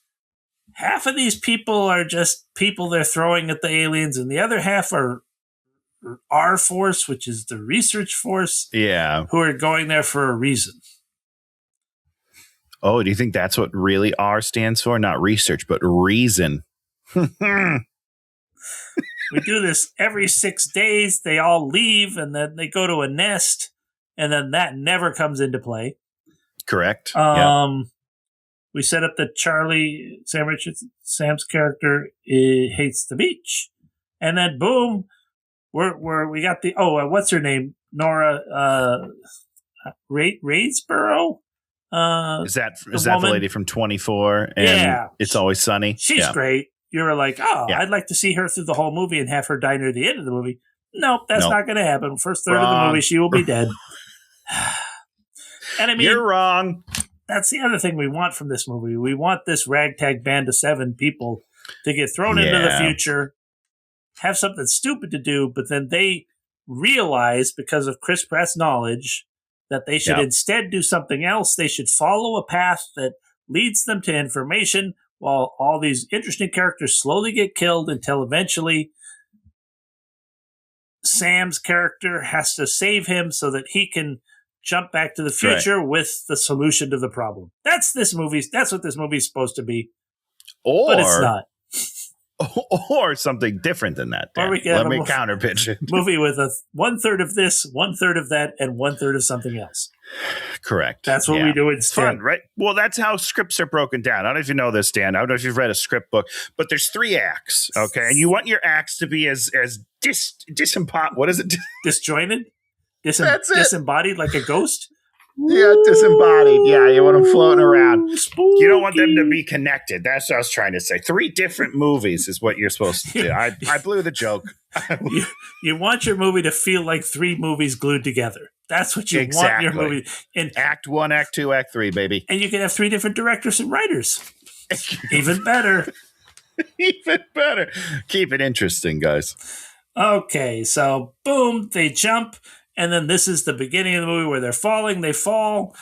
half of these people are just people they're throwing at the aliens, and the other half are R Force, which is the research force. Yeah. Who are going there for a reason. Oh, do you think that's what really R stands for? Not research, but reason. We do this every 6 days. They all leave, and then they go to a nest, and then that never comes into play. Correct. We set up that Charlie, Sam Richardson, Sam's character, hates the beach, and then boom, we got what's her name? Nora Raisborough. Is that the lady from 24 and It's Always Sunny? She's great. You were like, I'd like to see her through the whole movie and have her die near the end of the movie. Nope, that's not going to happen. First third of the movie, she will be dead. And I mean, you're wrong. That's the other thing we want from this movie. We want this ragtag band of 7 people to get thrown into the future, have something stupid to do, but then they realize, because of Chris Pratt's knowledge, that they should instead do something else. They should follow a path that leads them to information, while all these interesting characters slowly get killed until eventually Sam's character has to save him so that he can jump back to the future with the solution to the problem. That's what this movie's supposed to be. But it's not. Or something different than that. Let me counterpitch it. Movie with 1/3 of this, 1/3 of that, and 1/3 of something else. Correct. That's what we do instead. Fun, right? Well, that's how scripts are broken down. I don't know if you know this, Dan. I don't know if you've read a script book, but there's 3 acts. Okay, and you want your acts to be as what is it? Disjointed, disembodied, like a ghost. Yeah, disembodied. Yeah, you want them floating around. Spooky. You don't want them to be connected. That's what I was trying to say. 3 different movies is what you're supposed to do. I blew the joke. You want your movie to feel like 3 movies glued together. That's what you want your movie. And Act 1, Act 2, Act 3, baby. And you can have 3 different directors and writers. Even better. Even better. Keep it interesting, guys. Okay, so boom, they jump. And then this is the beginning of the movie where they're falling. They fall,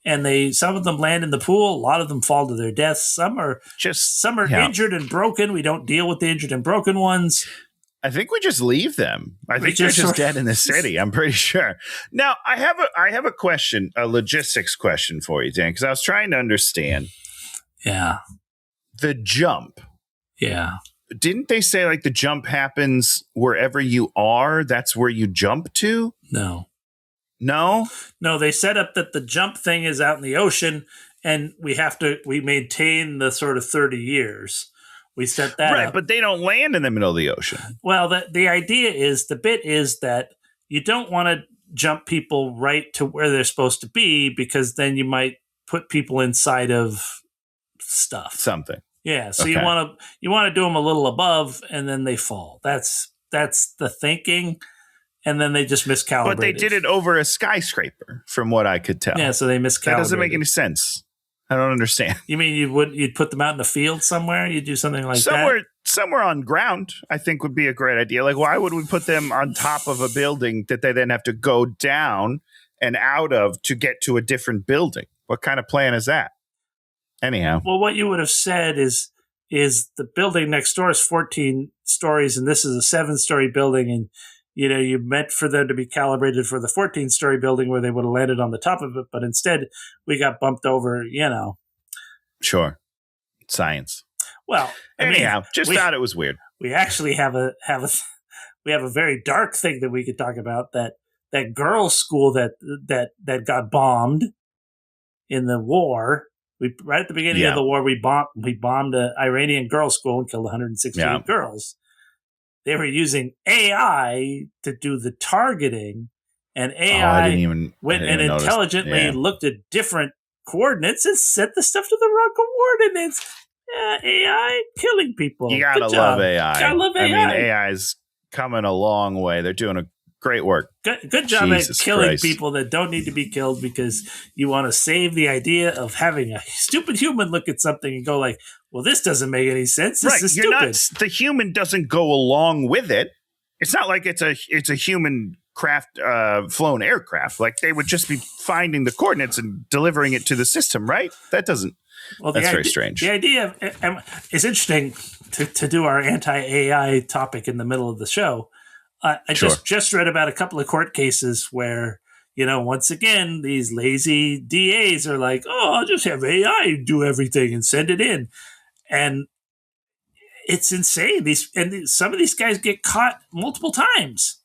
and some of them land in the pool. A lot of them fall to their deaths. Some are injured and broken. We don't deal with the injured and broken ones. I think we just leave them. I think they're just dead in the city. I'm pretty sure. Now, I have a question, a logistics question for you, Dan, because I was trying to understand. Yeah. The jump. Yeah. Didn't they say like the jump happens wherever you are? That's where you jump to? No. No, they set up that the jump thing is out in the ocean, and we maintain the sort of 30 years. We set that right, up. But they don't land in the middle of the ocean. Well, the idea is, the bit is that you don't want to jump people right to where they're supposed to be, because then you might put people inside of stuff. Something. Yeah, so you want to do them a little above, and then they fall. That's the thinking, and then they just miscalibrated. But they did it over a skyscraper, from what I could tell. Yeah, so they miscalibrated. That doesn't make any sense. I don't understand. You mean you'd put them out in the field somewhere? You'd do something like that? Somewhere on ground, I think would be a great idea. Like, why would we put them on top of a building that they then have to go down and out of to get to a different building? What kind of plan is that? Anyhow. Well, what you would have said is the building next door is 14 stories, and this is a 7-story building, and you meant for them to be calibrated for the 14-story building where they would have landed on the top of it, but instead we got bumped over, Sure. Science. Well, anyhow, thought it was weird. We actually have a very dark thing that we could talk about, that girls' school that got bombed in the war. Right at the beginning of the war, we bombed an Iranian girls' school and killed 168 girls. They were using AI to do the targeting, and AI went and intelligently looked at different coordinates and set the stuff to the wrong coordinates. AI killing people. You gotta love AI. I mean, AI's coming a long way. They're doing a great work. Good job at killing people that don't need to be killed, because you want to save the idea of having a stupid human look at something and go like, well, this doesn't make any sense. This is stupid. The human doesn't go along with it. It's not like it's a human flown aircraft. Like, they would just be finding the coordinates and delivering it to the system, right? That's very strange. The idea is interesting to do our anti-AI topic in the middle of the show. I just read about a couple of court cases where, once again, these lazy DAs are like, oh, I'll just have AI do everything and send it in. And it's insane. Some of these guys get caught multiple times.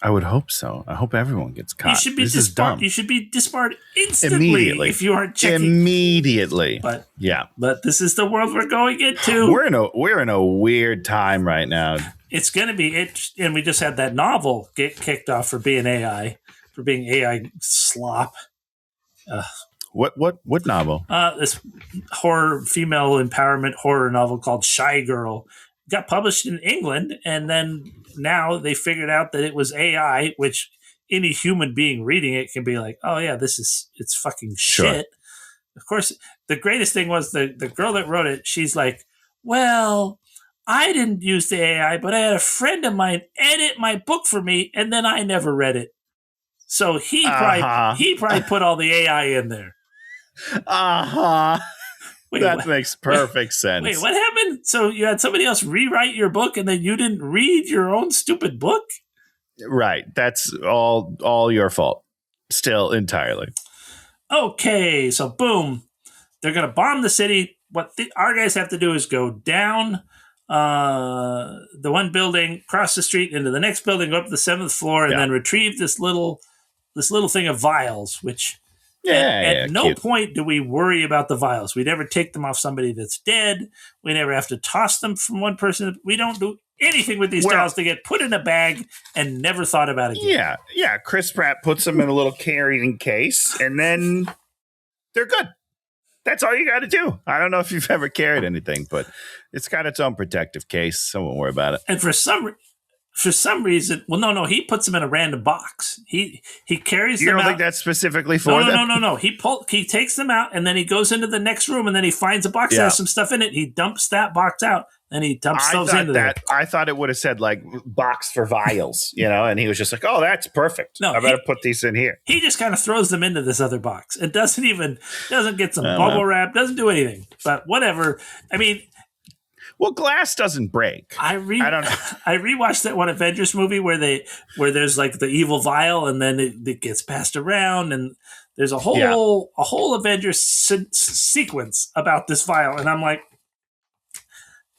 I would hope so. I hope everyone gets caught. This is dumb. You should be disbarred instantly if you aren't checking. Immediately. But this is the world we're going into. We're in a weird time right now. It's going to be interesting. And we just had that novel get kicked off for being AI slop. What novel? This female empowerment horror novel called Shy Girl got published in England, and then now they figured out that it was AI, which any human being reading it can be like, oh yeah, it's fucking shit. Of course, the greatest thing was the girl that wrote it. She's like, well, I didn't use the AI, but I had a friend of mine edit my book for me, and then I never read it. So he probably put all the AI in there. Wait, that makes perfect sense. Wait, what happened? So you had somebody else rewrite your book, and then you didn't read your own stupid book? Right. That's all your fault. Still entirely. Okay, so boom. They're going to bomb the city. What our guys have to do is go down the one building, cross the street into the next building, go up to the 7th floor, and then retrieve this little thing of vials, which at no point do we worry about the vials. We never take them off somebody that's dead. We never have to toss them from one person. We don't do anything with these vials. They get put in a bag and never thought about again. Yeah. Chris Pratt puts them in a little carrying case, and then they're good. That's all you got to do. I don't know if you've ever carried anything, but it's got its own protective case, so don't worry about it. And for some reason, no, he puts them in a random box. He carries them out. You don't think that's specifically for them? No. He takes them out, and then he goes into the next room, and then he finds a box that has some stuff in it. He dumps that box out, and he dumps those into there. I thought it would have said, like, box for vials, and he was just like, oh, that's perfect. No, I better put these in here. He just kind of throws them into this other box. It doesn't get some bubble wrap, doesn't do anything. But whatever. I mean... Well, glass doesn't break. I don't know. I rewatched that one Avengers movie where there's like the evil vial, and then it gets passed around, and there's a whole Avengers sequence about this vial, and I'm like,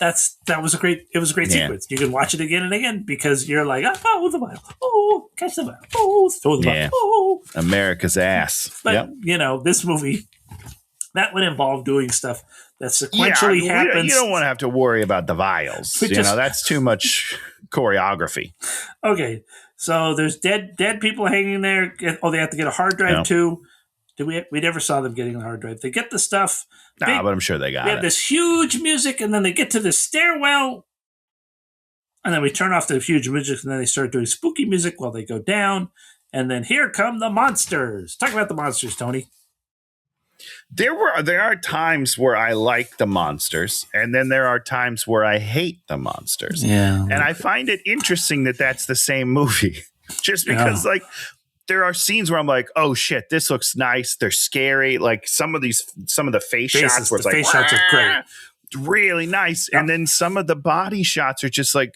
that was a great sequence. You can watch it again and again because you're like, oh, the vial, oh, catch the vial, oh, throw the vial, oh, America's ass. But this movie that would involve doing stuff that sequentially happens. You don't want to have to worry about the vials. That's too much choreography. Okay, so there's dead people hanging there. Oh, they have to get a hard drive too. We never saw them getting the hard drive. They get the stuff. But I'm sure they got it. They have this huge music, and then they get to the stairwell, and then we turn off the huge music, and then they start doing spooky music while they go down, and then here come the monsters. Talk about the monsters, Tony. There are times where I like the monsters, and then there are times where I hate the monsters. Yeah. And I find it interesting that that's the same movie. Just because, there are scenes where I'm like, oh shit, this looks nice. They're scary. Like some of the face shots where it's like, face shots are great. Really nice. Yeah. And then some of the body shots are just like,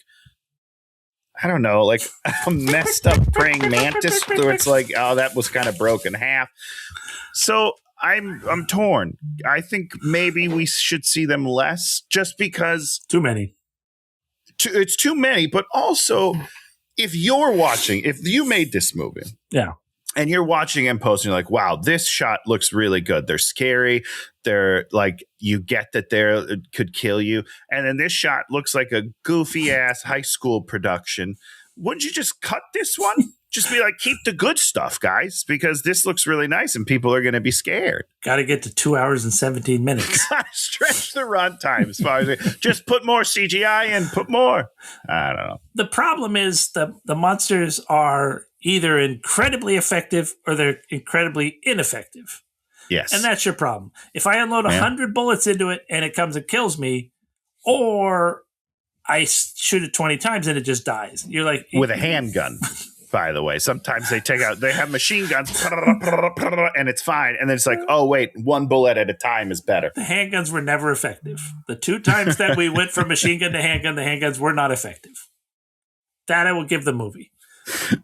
I don't know, like a messed up praying mantis where it's like, oh, that was kind of broken half. So I'm torn. I think maybe we should see them less just because too many. It's too many, but also if you made this movie, and you're watching and posting, you're like, wow, this shot looks really good. They're scary. They're like, you get that they could kill you, and then this shot looks like a goofy ass high school production. Wouldn't you just cut this one? Just be like, keep the good stuff, guys, because this looks really nice and people are going to be scared. Got to get to 2 hours and 17 minutes. Stretch the runtime as far as just put more CGI in, put more. I don't know. The problem is the monsters are either incredibly effective or they're incredibly ineffective. Yes. And that's your problem. If I unload 100 bullets into it and it comes and kills me, or I shoot it 20 times and it just dies. You're like... With a handgun. By the way, sometimes they have machine guns and it's fine. And then it's like, oh, wait, one bullet at a time is better. The handguns were never effective. The 2 times that we went from machine gun to handgun, the handguns were not effective. That I will give the movie.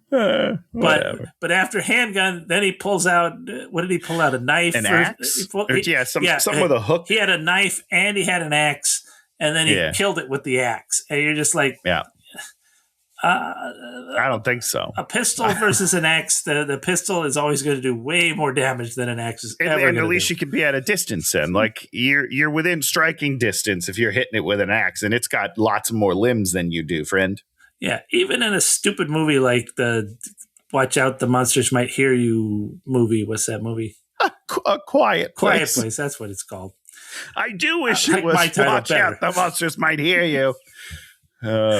But after handgun, then he pulls out, what did he pull out? A knife? An axe? Something with a hook. He had a knife and he had an axe, and then he killed it with the axe. And you're just like... Yeah. I don't think so. A pistol versus an axe, the pistol is always going to do way more damage than an axe is ever and at least you can be at a distance then. Like you're within striking distance if you're hitting it with an axe, and it's got lots more limbs than you do, friend. Yeah, even in a stupid movie like the Watch Out, the Monsters Might Hear You movie. What's that movie? A quiet place. Quiet Place. That's what it's called. I do wish it was Watch Out, the monsters might hear you.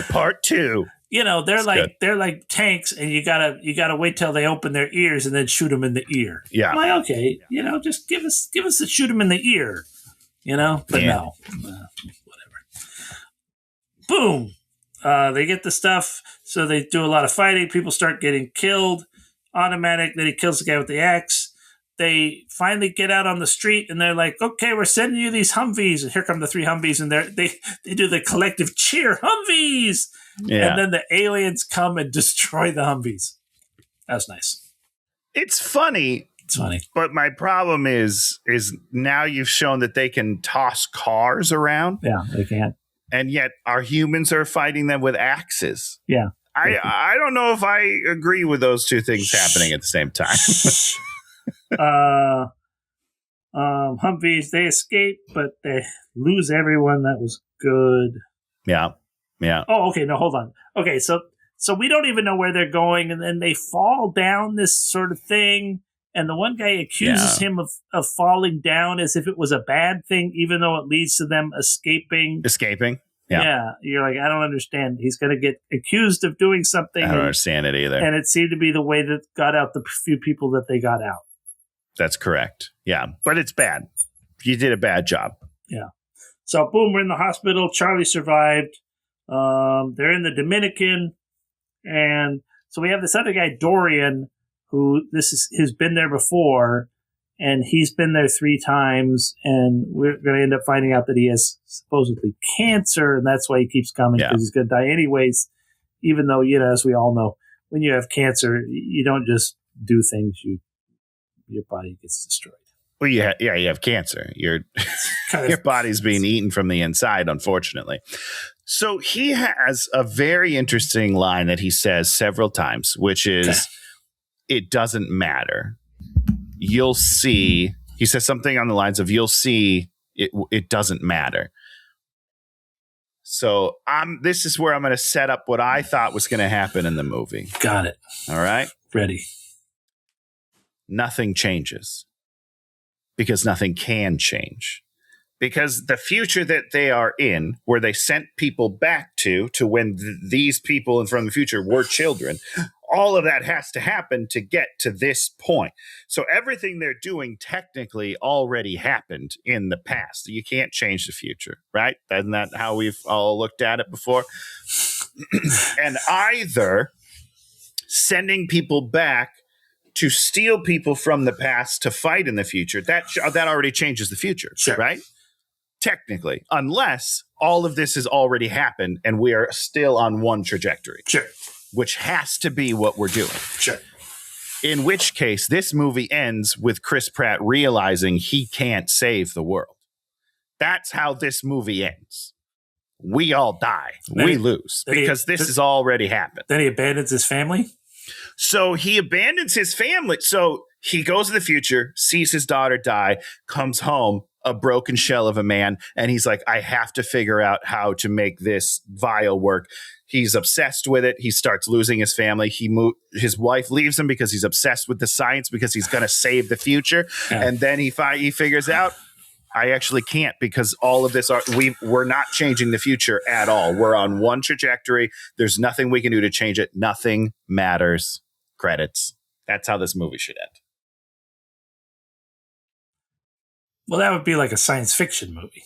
Part 2. You know, they're like tanks, and you gotta wait till they open their ears and then shoot them in the ear. Yeah. I'm like, okay, you know, just give us the shoot them in the ear. You know, but no, whatever. Boom. They get the stuff, so they do a lot of fighting. People start getting killed. Automatic. Then he kills the guy with the axe. They finally get out on the street, and they're like, okay, we're sending you these Humvees. And here come the 3 Humvees, and they do the collective cheer, Humvees! Yeah. And then the aliens come and destroy the Humvees. That was nice. It's funny. But my problem is now you've shown that they can toss cars around. Yeah, they can. And yet our humans are fighting them with axes. Yeah. I don't know if I agree with those two things happening at the same time. Humvees, they escape, but they lose everyone. That was good. Yeah. Oh, okay. No, hold on. Okay, so we don't even know where they're going, and then they fall down this sort of thing, and the one guy accuses him of falling down as if it was a bad thing, even though it leads to them escaping. Yeah. You're like, I don't understand. He's going to get accused of doing something. I don't understand it either. And it seemed to be the way that got out the few people that they got out. That's correct. Yeah. But it's bad. You did a bad job. Yeah. So, boom, we're in the hospital. Charlie survived. They're in the Dominican. And so we have this other guy, Dorian, who's been there before. And he's been there 3 times, and we're going to end up finding out that he has supposedly cancer, and that's why he keeps coming, because he's going to die anyways, even though, you know, as we all know, when you have cancer, you don't just do things, your body gets destroyed. Well, you have cancer. Your body's being eaten from the inside, unfortunately. So he has a very interesting line that he says several times, which is, it doesn't matter. You'll see, he says something on the lines of, you'll see, it doesn't matter. So this is where I'm going to set up what I thought was going to happen in the movie. Got it. All right? Ready. Nothing changes. Because nothing can change. Because the future that they are in, where they sent people back to when these people from the future were children, all of that has to happen to get to this point. So everything they're doing technically already happened in the past. You can't change the future, right? Isn't that how we've all looked at it before? And either sending people back to steal people from the past to fight in the future, that already changes the future, right? Technically, unless all of this has already happened and we are still on one trajectory. Sure. Which has to be what we're doing. Sure. In which case, this movie ends with Chris Pratt realizing he can't save the world. That's how this movie ends. We all die. We lose. Because this has already happened. Then he abandons his family? So he abandons his family. So he goes to the future, sees his daughter die, comes home, a broken shell of a man, and he's like, I have to figure out how to make this vial work. He's obsessed with it. He starts losing his family. His wife leaves him because he's obsessed with the science, because he's going to save the future. Yeah. And then he figures out, I actually can't, because all of this we're not changing the future at all. We're on one trajectory. There's nothing we can do to change it. Nothing matters. Credits. That's how this movie should end. Well, that would be like a science fiction movie.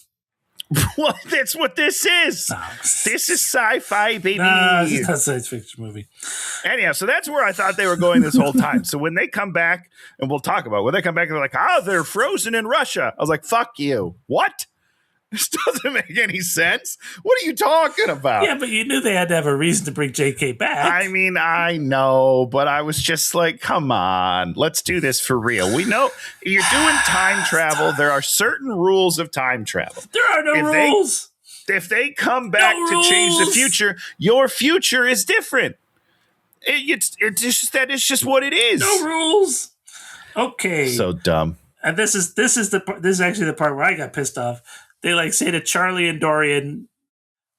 Well, that's what this is. No. This is sci-fi, baby. No, it's not a science fiction movie. Anyhow, so that's where I thought they were going this whole time. So when they come back, and we'll talk about it, when they come back, they're like, they're frozen in Russia. I was like, fuck you. What? This doesn't make any sense. What are you talking about? Yeah, but you knew they had to have a reason to bring JK back. I mean, I know, but I was just like, come on, let's do this for real. We know you're doing time travel. There are certain rules of time travel. There are no rules. If they come back to change the future, your future is different. It's just what it is. No rules. Okay. So dumb. And this is actually the part where I got pissed off. They like say to Charlie and Dorian,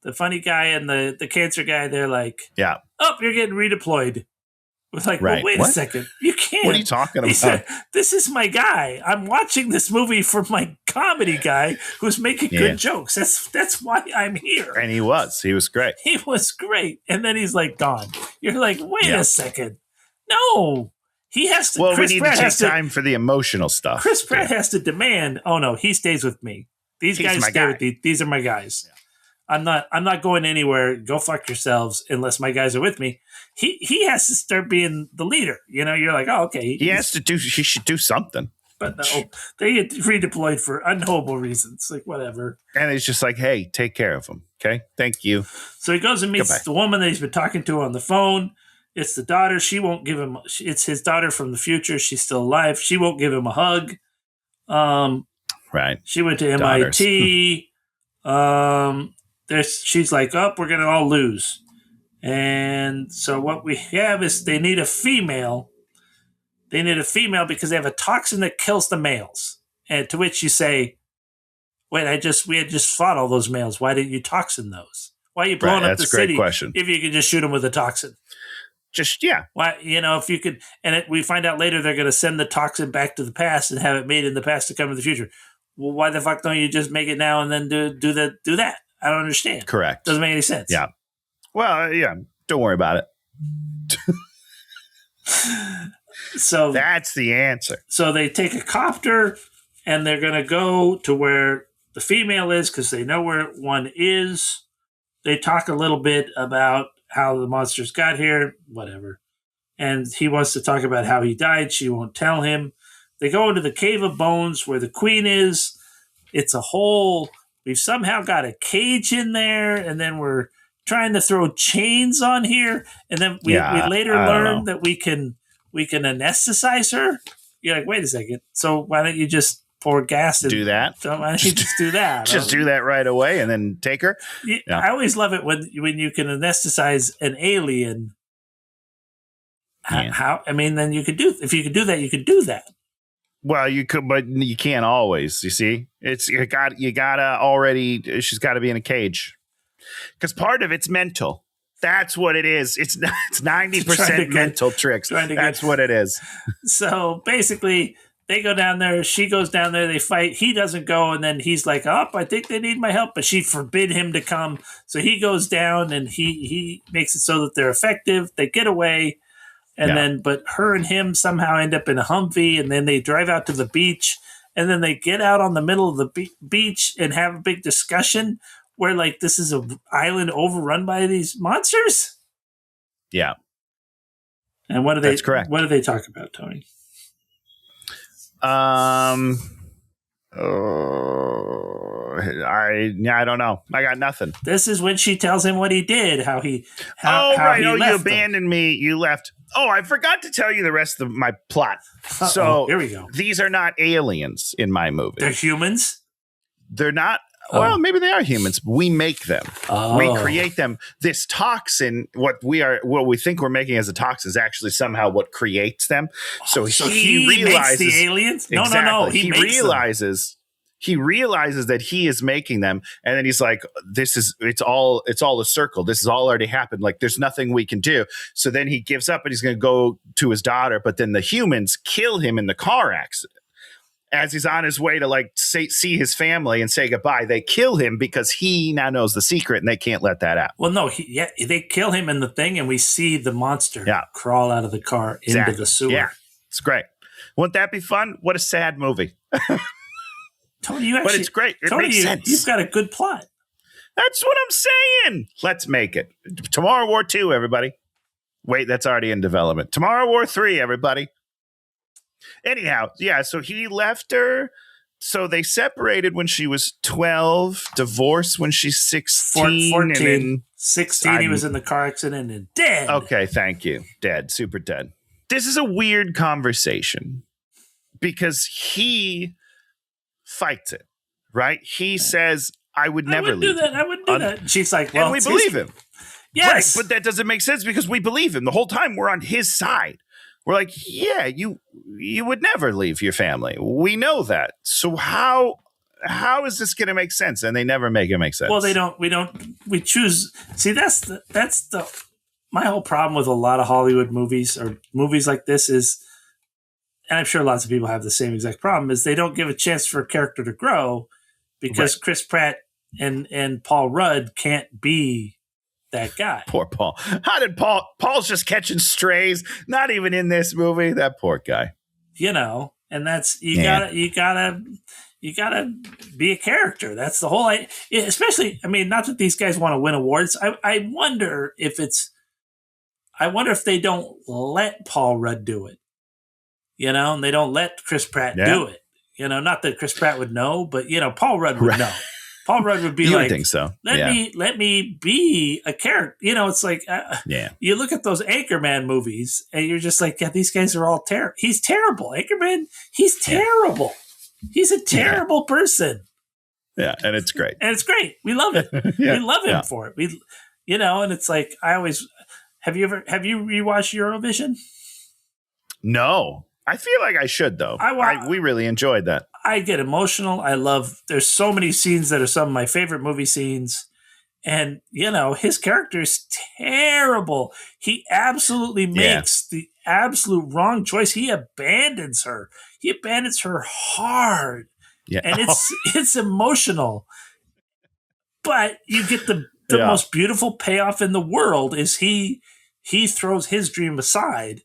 the funny guy and the cancer guy, they're like, yeah, oh, you're getting redeployed. It's like, well, wait a second. You can't. What are you talking about? Said, this is my guy. I'm watching this movie for my comedy guy who's making good jokes. That's why I'm here. And he was great. He was great. And then he's like gone. You're like, wait a second. No. He has to. Well, Chris we need Pratt to take time for the emotional stuff. Chris Pratt has to demand, oh no, he stays with me. These guys stay with me. These are my guys. Yeah. I'm not going anywhere. Go fuck yourselves unless my guys are with me. He has to start being the leader. You know, you're like, oh, okay. He should do something. But no, they get redeployed for unknowable reasons. Like, whatever. And it's just like, hey, take care of him. Okay? Thank you. So he goes and meets the woman that he's been talking to on the phone. It's the daughter. She won't give him. It's his daughter from the future. She's still alive. She won't give him a hug. Right. She went to MIT. She's like, oh, we're going to all lose. And so what we have is they need a female. They need a female because they have a toxin that kills the males. And to which you say, wait, we had just fought all those males. Why didn't you toxin those? Why are you blowing up the city question. If you could just shoot them with a toxin? Why, if you could, we find out later they're going to send the toxin back to the past and have it made in the past to come to the future. Well, why the fuck don't you just make it now and then do that? I don't understand. Correct. Doesn't make any sense. Yeah. Well, yeah. Don't worry about it. So that's the answer. So they take a copter and they're going to go to where the female is because they know where one is. They talk a little bit about how the monsters got here, whatever. And he wants to talk about how he died. She won't tell him. They go into the Cave of Bones where the queen is. It's a hole. We've somehow got a cage in there, and then we're trying to throw chains on here. And then we later learn that we can anesthetize her. You're like, wait a second. So why don't you just pour gas and do that? Why don't you just do that? Just do that right away and then take her. Yeah. I always love it when you can anesthetize an alien. How? I mean, then if you could do that, you could do that. Well, you could, but you can't always. You see, she's got to be in a cage because part of it's mental. That's what it is. It's 90% mental tricks. That's what it is. So basically, they go down there. She goes down there. They fight. He doesn't go, and then he's like, "Oh, I think they need my help," but she forbid him to come. So he goes down, and he makes it so that they're effective. They get away. And then, but her and him somehow end up in a Humvee, and then they drive out to the beach, and then they get out on the middle of the beach and have a big discussion where, like, this is an island overrun by these monsters. Yeah. And what do they? That's correct. What do they talk about, Tony? I don't know. I got nothing. This is when she tells him what he did, how he you abandoned me. You left. Oh, I forgot to tell you the rest of my plot. So here we go. These are not aliens in my movie. They're humans? They're not. Well, maybe they are humans. We make them. We create them. This toxin, what we think we're making as a toxin is actually somehow what creates them. So he realizes makes the aliens? Exactly, No. He realizes that he is making them, and then he's like, it's all a circle. This has all already happened. Like, there's nothing we can do. So then he gives up and he's going to go to his daughter, but then the humans kill him in the car accident. As he's on his way to see his family and say goodbye, they kill him because he now knows the secret and they can't let that out. Well, no, they kill him in the thing, and we see the monster crawl out of the car into the sewer. Yeah, it's great. Wouldn't that be fun? What a sad movie. Tony, but it's great. It makes sense. You've got a good plot. That's what I'm saying. Let's make it. Tomorrow War 2, everybody. Wait, that's already in development. Tomorrow War 3, everybody. Anyhow, so he left her. So they separated when she was 12, divorced when she's 16. 14. And then 16, he was in the car accident and dead. Okay, thank you. Dead, super dead. This is a weird conversation because he fights it, right? He says, I would never leave. I wouldn't do that. She's like, well, and we believe him. Yes. Right, but that doesn't make sense because we believe him. The whole time we're on his side. We're like, yeah, you would never leave your family. We know that. So how is this going to make sense? And they never make it make sense. Well, we choose. See, that's the my whole problem with a lot of Hollywood movies or movies like this is, and I'm sure lots of people have the same exact problem, is they don't give a chance for a character to grow because Chris Pratt and Paul Rudd can't be that guy. Poor Paul. How did Paul's just catching strays, not even in this movie. That poor guy. And that's you gotta be a character. That's the whole. Especially, I mean, not that these guys want to win awards. I wonder if they don't let Paul Rudd do it. And they don't let Chris Pratt do it. Not that Chris Pratt would know, but Paul Rudd would know. Paul Rudd would be you like, would think so. Let me be a character. It's like, you look at those Anchorman movies and you're just like, these guys are all terrible. He's terrible. Anchorman, he's terrible. He's a terrible person. Yeah. And it's great. We love it. We love him for it. And it's like, have you rewatched Eurovision? No. I feel like I should, though. We really enjoyed that. I get emotional. There's so many scenes that are some of my favorite movie scenes. And, his character is terrible. He absolutely makes the absolute wrong choice. He abandons her. He abandons her hard. Yeah. And it's emotional. But you get the most beautiful payoff in the world is he throws his dream aside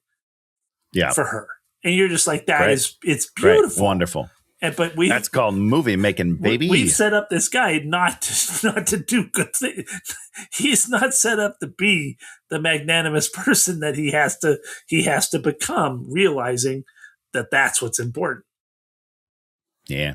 for her. And you're just like, it's beautiful. Great. Wonderful. But that's called movie making, baby. We've set up this guy not to do good things. He's not set up to be the magnanimous person that he has to become, realizing that that's what's important. Yeah.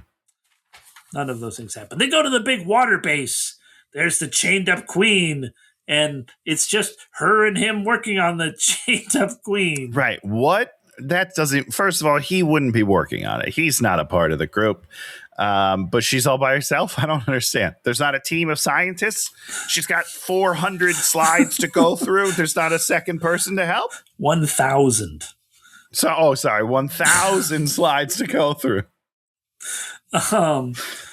None of those things happen. They go to the big water base. There's the chained up queen. And it's just her and him working on the chained up queen. Right. What? That doesn't, first of all, he wouldn't be working on it. He's not a part of the group. But she's all by herself. I don't understand. There's not a team of scientists. She's got 400 slides to go through. There's not a second person to help. 1,000. 1,000 slides to go through.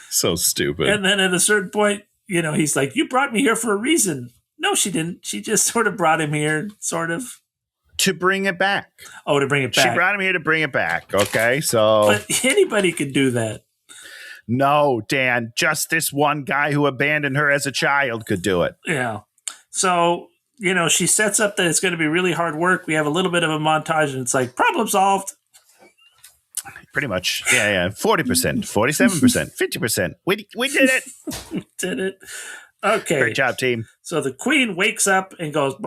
So stupid. And then at a certain point, he's like, you brought me here for a reason. No, she didn't. She just sort of brought him here, sort of. To bring it back. Oh, to bring it back. She brought him here to bring it back. Okay, so. But anybody could do that. No, Dan. Just this one guy who abandoned her as a child could do it. Yeah. So, she sets up that it's going to be really hard work. We have a little bit of a montage, and it's like, problem solved. Pretty much. Yeah. 40%, 47%, 50%. We did it. We did it. Okay. Great job, team. So the queen wakes up and goes, and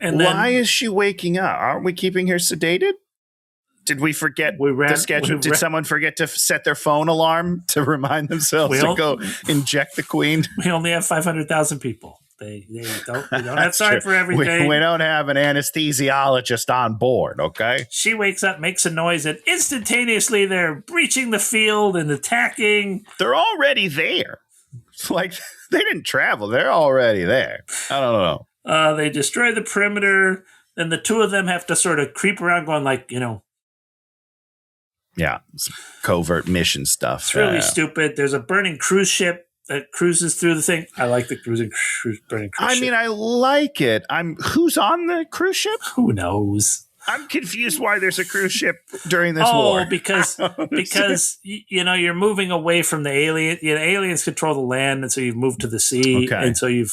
then, why is she waking up? Aren't we keeping her sedated? Did we forget the schedule? Did someone forget to set their phone alarm to remind themselves to go inject the queen? We only have 500,000 people. We don't have time for everything. We don't have an anesthesiologist on board, okay? She wakes up, makes a noise, and instantaneously they're breaching the field and attacking. They're already there. Like, they didn't travel. They're already there. I don't know. They destroy the perimeter. Then the two of them have to sort of creep around going like, Yeah, covert mission stuff. It's really stupid. There's a burning cruise ship that cruises through the thing. I like the burning cruise ship. I mean, I like it. Who's on the cruise ship? Who knows? I'm confused why there's a cruise ship during this war. because you're moving away from the alien. Aliens control the land, and so you've moved to the sea, and so you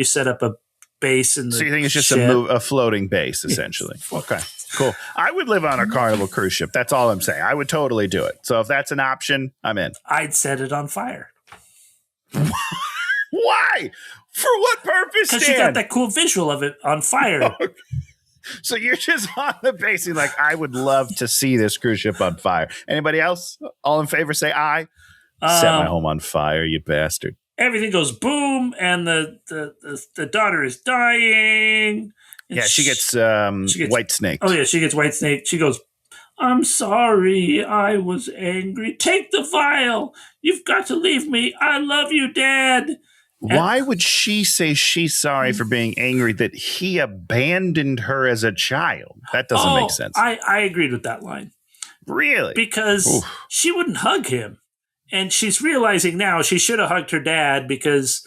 set up a base in the. So you think it's just a floating base, essentially? Okay, cool. I would live on a Carnival cruise ship. That's all I'm saying. I would totally do it. So if that's an option, I'm in. I'd set it on fire. Why? For what purpose? Because you got that cool visual of it on fire. So you're just on the base. You're like, I would love to see this cruise ship on fire. Anybody else? All in favor, say aye. Set my home on fire, you bastard. Everything goes boom, and the daughter is dying. Yeah, she gets white snake. Oh, yeah, she gets white snake. She goes, I'm sorry. I was angry. Take the vial. You've got to leave me. I love you, Dad. Why would she say she's sorry for being angry that he abandoned her as a child? That doesn't make sense. I agreed with that line. Really? Because she wouldn't hug him. And she's realizing now she should have hugged her dad because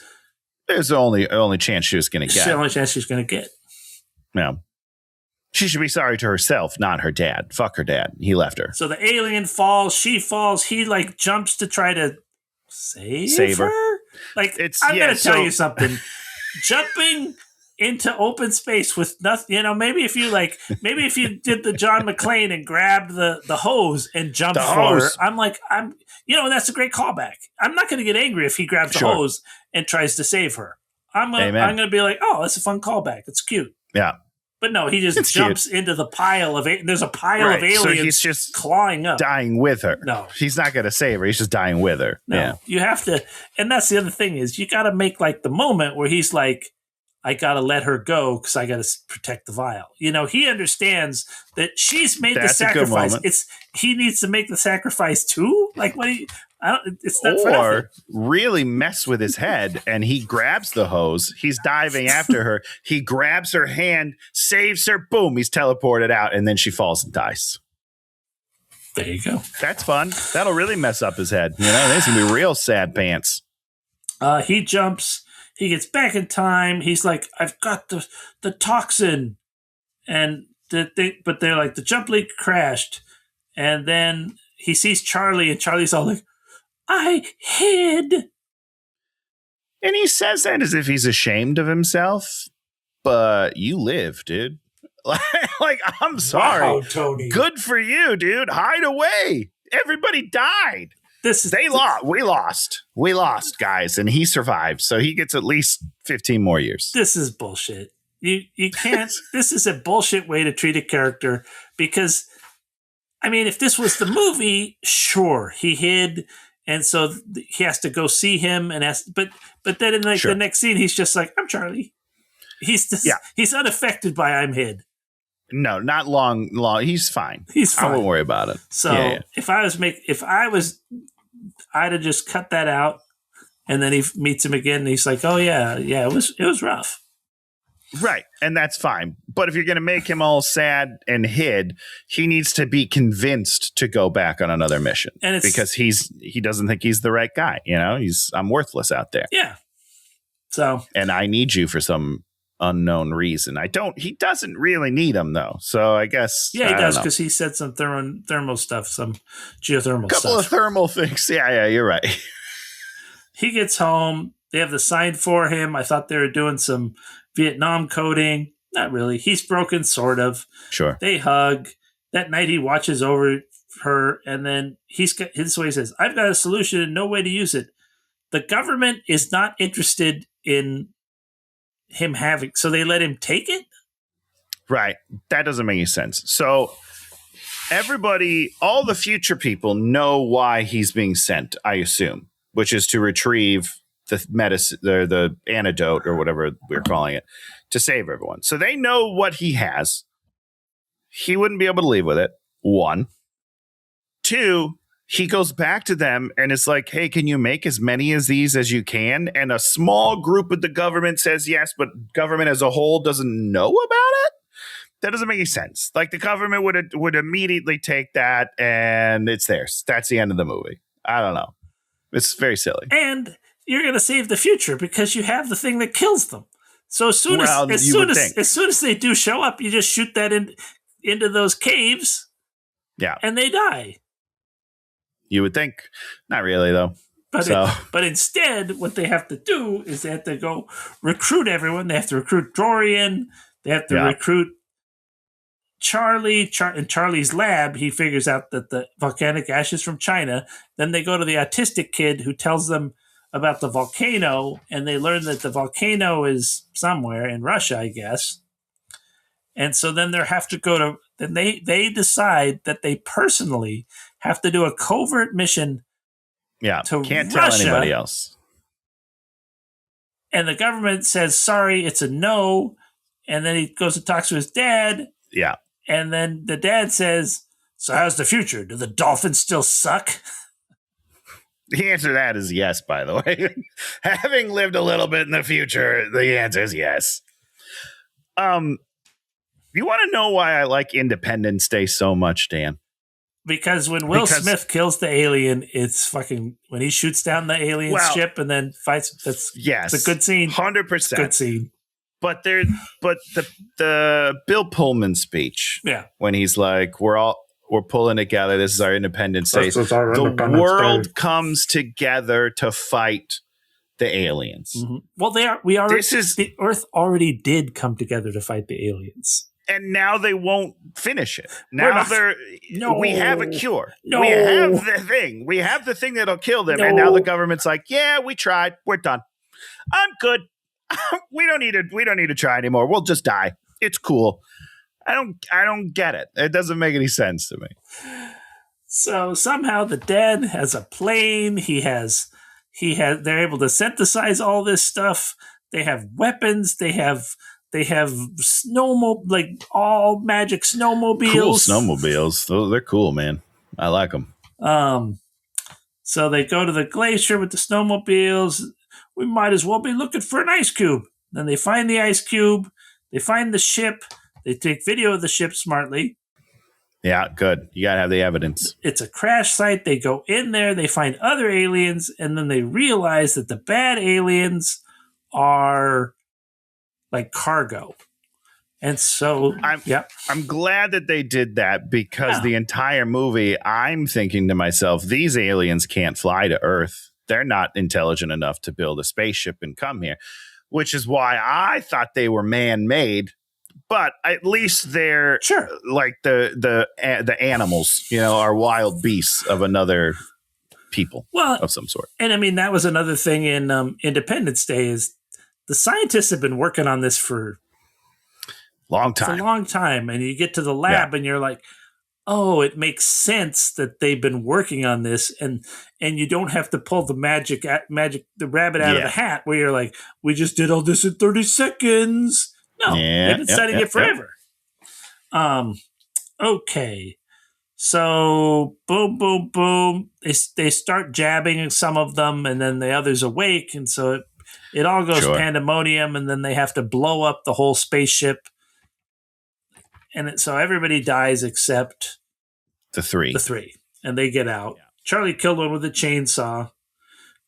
It's the only chance she was going to get. It's the only chance she's going to get. No. She should be sorry to herself, not her dad. Fuck her dad. He left her. So the alien falls. She falls. He like jumps to try to save her. Like, I'm going to tell you something. Jumping into open space with nothing, maybe if you did the John McClane and grabbed the hose and jumped for her, that's a great callback. I'm not going to get angry if he grabs the hose and tries to save her. I'm going to be like, oh, that's a fun callback. It's cute. Yeah. But no, he just jumps into the pile of there's a pile of aliens, so he's just clawing up, dying with her. No, he's not going to save her. He's just dying with her. No, yeah. You have to, and that's the other thing is you got to make like the moment where he's like, I got to let her go because I got to protect the vial. He understands that she's made the sacrifice. He needs to make the sacrifice too. Like what? It's not or really mess with his head, and he grabs the hose. He's diving after her. He grabs her hand, saves her. Boom! He's teleported out, and then she falls and dies. There you go. That's fun. That'll really mess up his head. There's gonna be real sad pants. He jumps. He gets back in time. He's like, I've got the toxin, and but they're like the jump leak crashed, and then he sees Charlie, and Charlie's all like, I hid. And he says that as if he's ashamed of himself, but you live, dude. Like, I'm sorry. Wow, Tony. Good for you, dude. Hide away. Everybody died. We lost, guys, and he survived. So he gets at least 15 more years. This is bullshit. You can't. This is a bullshit way to treat a character because, if this was the movie, sure, he hid. And so he has to go see him but then in the next scene, he's just like, I'm Charlie. He's unaffected by I'm hid. No, not long. He's fine. He's fine. I won't worry about it. So I'd have just cut that out. And then he meets him again and he's like, oh yeah, it was rough. Right. And that's fine. But if you're going to make him all sad and hid, he needs to be convinced to go back on another mission because he doesn't think he's the right guy. I'm worthless out there. Yeah. So, and I need you for some unknown reason. He doesn't really need him though. So I guess. Yeah, he does because he said some thermal stuff, some geothermal stuff. Couple of thermal things. Yeah, you're right. He gets home. They have the sign for him. I thought they were doing some Vietnam coding. Not really. He's broken, sort of. Sure. They hug. That night he watches over her, and then this is what he says, I've got a solution and no way to use it. The government is not interested in him having, so they let him take it? Right. That doesn't make any sense. So everybody, all the future people know why he's being sent, I assume, which is to retrieve the medicine, the antidote or whatever we're calling it, to save everyone. So they know what he has. He wouldn't be able to leave with it. 1. 2, he goes back to them and is like, hey, can you make as many of these as you can? And a small group of the government says yes, but government as a whole doesn't know about it. That doesn't make any sense. Like the government would immediately take that and it's theirs. That's the end of the movie. I don't know. It's very silly. And you're going to save the future because you have the thing that kills them. So as soon as they do show up, you just shoot that into those caves. Yeah. And they die. You would think. Not really, though. But instead, what they have to do is they have to go recruit everyone. They have to recruit Dorian. They have to recruit Charlie. In Charlie's lab, he figures out that the volcanic ash is from China. Then they go to the autistic kid who tells them about the volcano, and they learn that the volcano is somewhere in Russia, I guess. And so then they decide that they personally have to do a covert mission. Yeah, to can't Russia, tell anybody else. And the government says, sorry, it's a no. And then he goes and talks to his dad. Yeah. And then the dad says, so how's the future? Do the dolphins still suck? The answer to that is yes, by the way. Having lived a little bit in the future, the answer is yes. You want to know why I like Independence Day so much, Dan? Because when Will Smith kills the alien, it's fucking when he shoots down the alien ship and then fights. It's a good scene. 100% good scene. But the Bill Pullman speech, when he's like, we're pulling together. This is our Independence Day. The world comes together to fight the aliens. Mm-hmm. Well, the Earth already did come together to fight the aliens. And now they won't finish it. Now we have a cure. No. We have the thing. We have the thing that'll kill them. No. And now the government's like, yeah, we tried. We're done. I'm good. We don't need to try anymore. We'll just die. It's cool. I don't get it. It doesn't make any sense to me. So somehow the dad has a plane. They're able to synthesize all this stuff. They have weapons. They have all magic snowmobiles. Cool snowmobiles. They're cool, man. I like them. So they go to the glacier with the snowmobiles. We might as well be looking for an ice cube. Then they find the ice cube. They find the ship. They take video of the ship smartly. Yeah, good. You got to have the evidence. It's a crash site. They go in there. They find other aliens. And then they realize that the bad aliens are like cargo. And so I'm glad that they did that because the entire movie, I'm thinking to myself, these aliens can't fly to Earth. They're not intelligent enough to build a spaceship and come here, which is why I thought they were man-made. But at least they're like the animals, are wild beasts of another people of some sort. And I mean, that was another thing in Independence Day is the scientists have been working on this for a long time. And you get to the lab and you're like, oh, it makes sense that they've been working on this. And you don't have to pull the the rabbit out of the hat where you're like, we just did all this in 30 seconds. No, they've been studying it forever. Okay. So boom, boom, boom. They start jabbing some of them and then the others awake. And so it all goes pandemonium, and then they have to blow up the whole spaceship. And so everybody dies except the three. And they get out. Yeah. Charlie killed one with a chainsaw.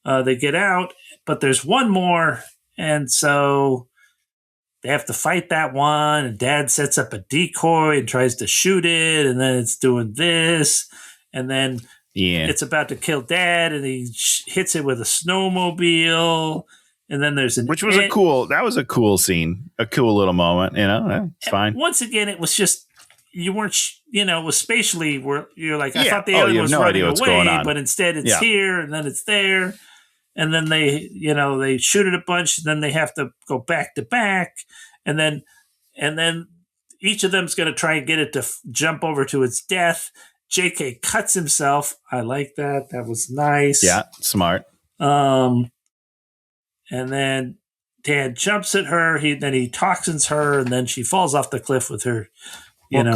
They get out, but there's one more. And so they have to fight that one. And Dad sets up a decoy and tries to shoot it. And then it's doing this. And then it's about to kill Dad. And he hits it with a snowmobile. And then there's which was a cool scene, a cool little moment, it's fine. Once again, it was just, you weren't, it was spatially where you're like, I thought the alien was running away, but instead it's here and then it's there. And then they shoot it a bunch and then they have to go back to back. And then each of them's going to try and get it to jump over to its death. JK cuts himself. I like that. That was nice. Yeah. Smart. And then Dad jumps at her. Then he toxins her, and then she falls off the cliff with her.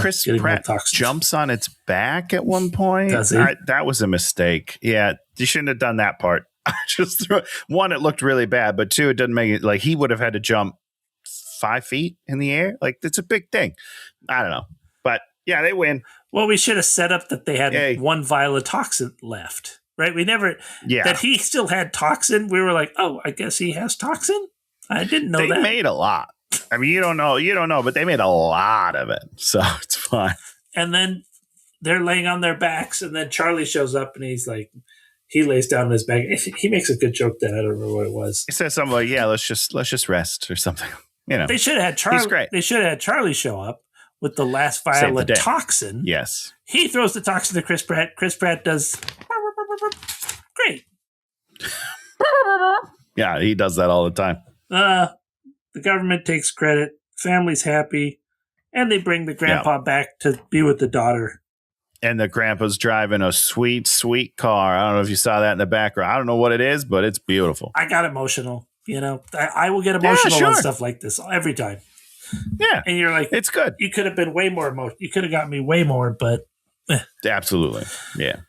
Chris Pratt jumps on its back at one point. Does he? That was a mistake. Yeah, you shouldn't have done that part. Just one, it looked really bad, but two, it doesn't make it like he would have had to jump 5 feet in the air. Like it's a big thing. I don't know, but yeah, they win. Well, we should have set up that they had one vial of toxin left. Right? We never, that he still had toxin. We were like, oh, I guess he has toxin? I didn't know that. They made a lot. I mean, you don't know, but they made a lot of it. So it's fine. And then they're laying on their backs, and then Charlie shows up, and he's like, he lays down on his back. He makes a good joke that I don't remember what it was. He says something like, let's just rest or something. They should have had Charlie. He's great. They should have had Charlie show up with the last vial of toxin. Yes. He throws the toxin to Chris Pratt. Chris Pratt does... Great. Yeah, he does that all the time. The government takes credit. Family's happy. And they bring the grandpa back to be with the daughter. And the grandpa's driving a sweet, sweet car. I don't know if you saw that in the background. I don't know what it is, but it's beautiful. I got emotional. I will get emotional on stuff like this every time. Yeah. And you're like, it's good. You could have been way more emotional. You could have got me way more, but. Absolutely. Yeah.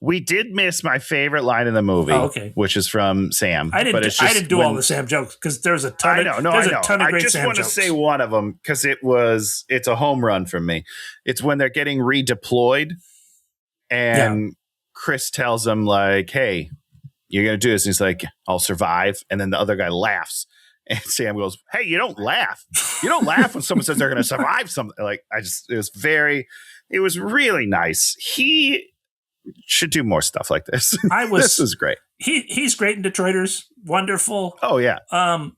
We did miss my favorite line in the movie, which is from Sam. I didn't do all the Sam jokes because there's a ton. I know. A ton of great Sam jokes. I just want to say one of them because it's a home run for me. It's when they're getting redeployed, and Chris tells him like, "Hey, you're gonna do this," and he's like, "I'll survive," and then the other guy laughs. And Sam goes, "Hey, you don't laugh. You don't laugh when someone says they're going to survive something." Like, it was really nice. He should do more stuff like this. This is great. He's great in Detroiters. Wonderful. Oh yeah. I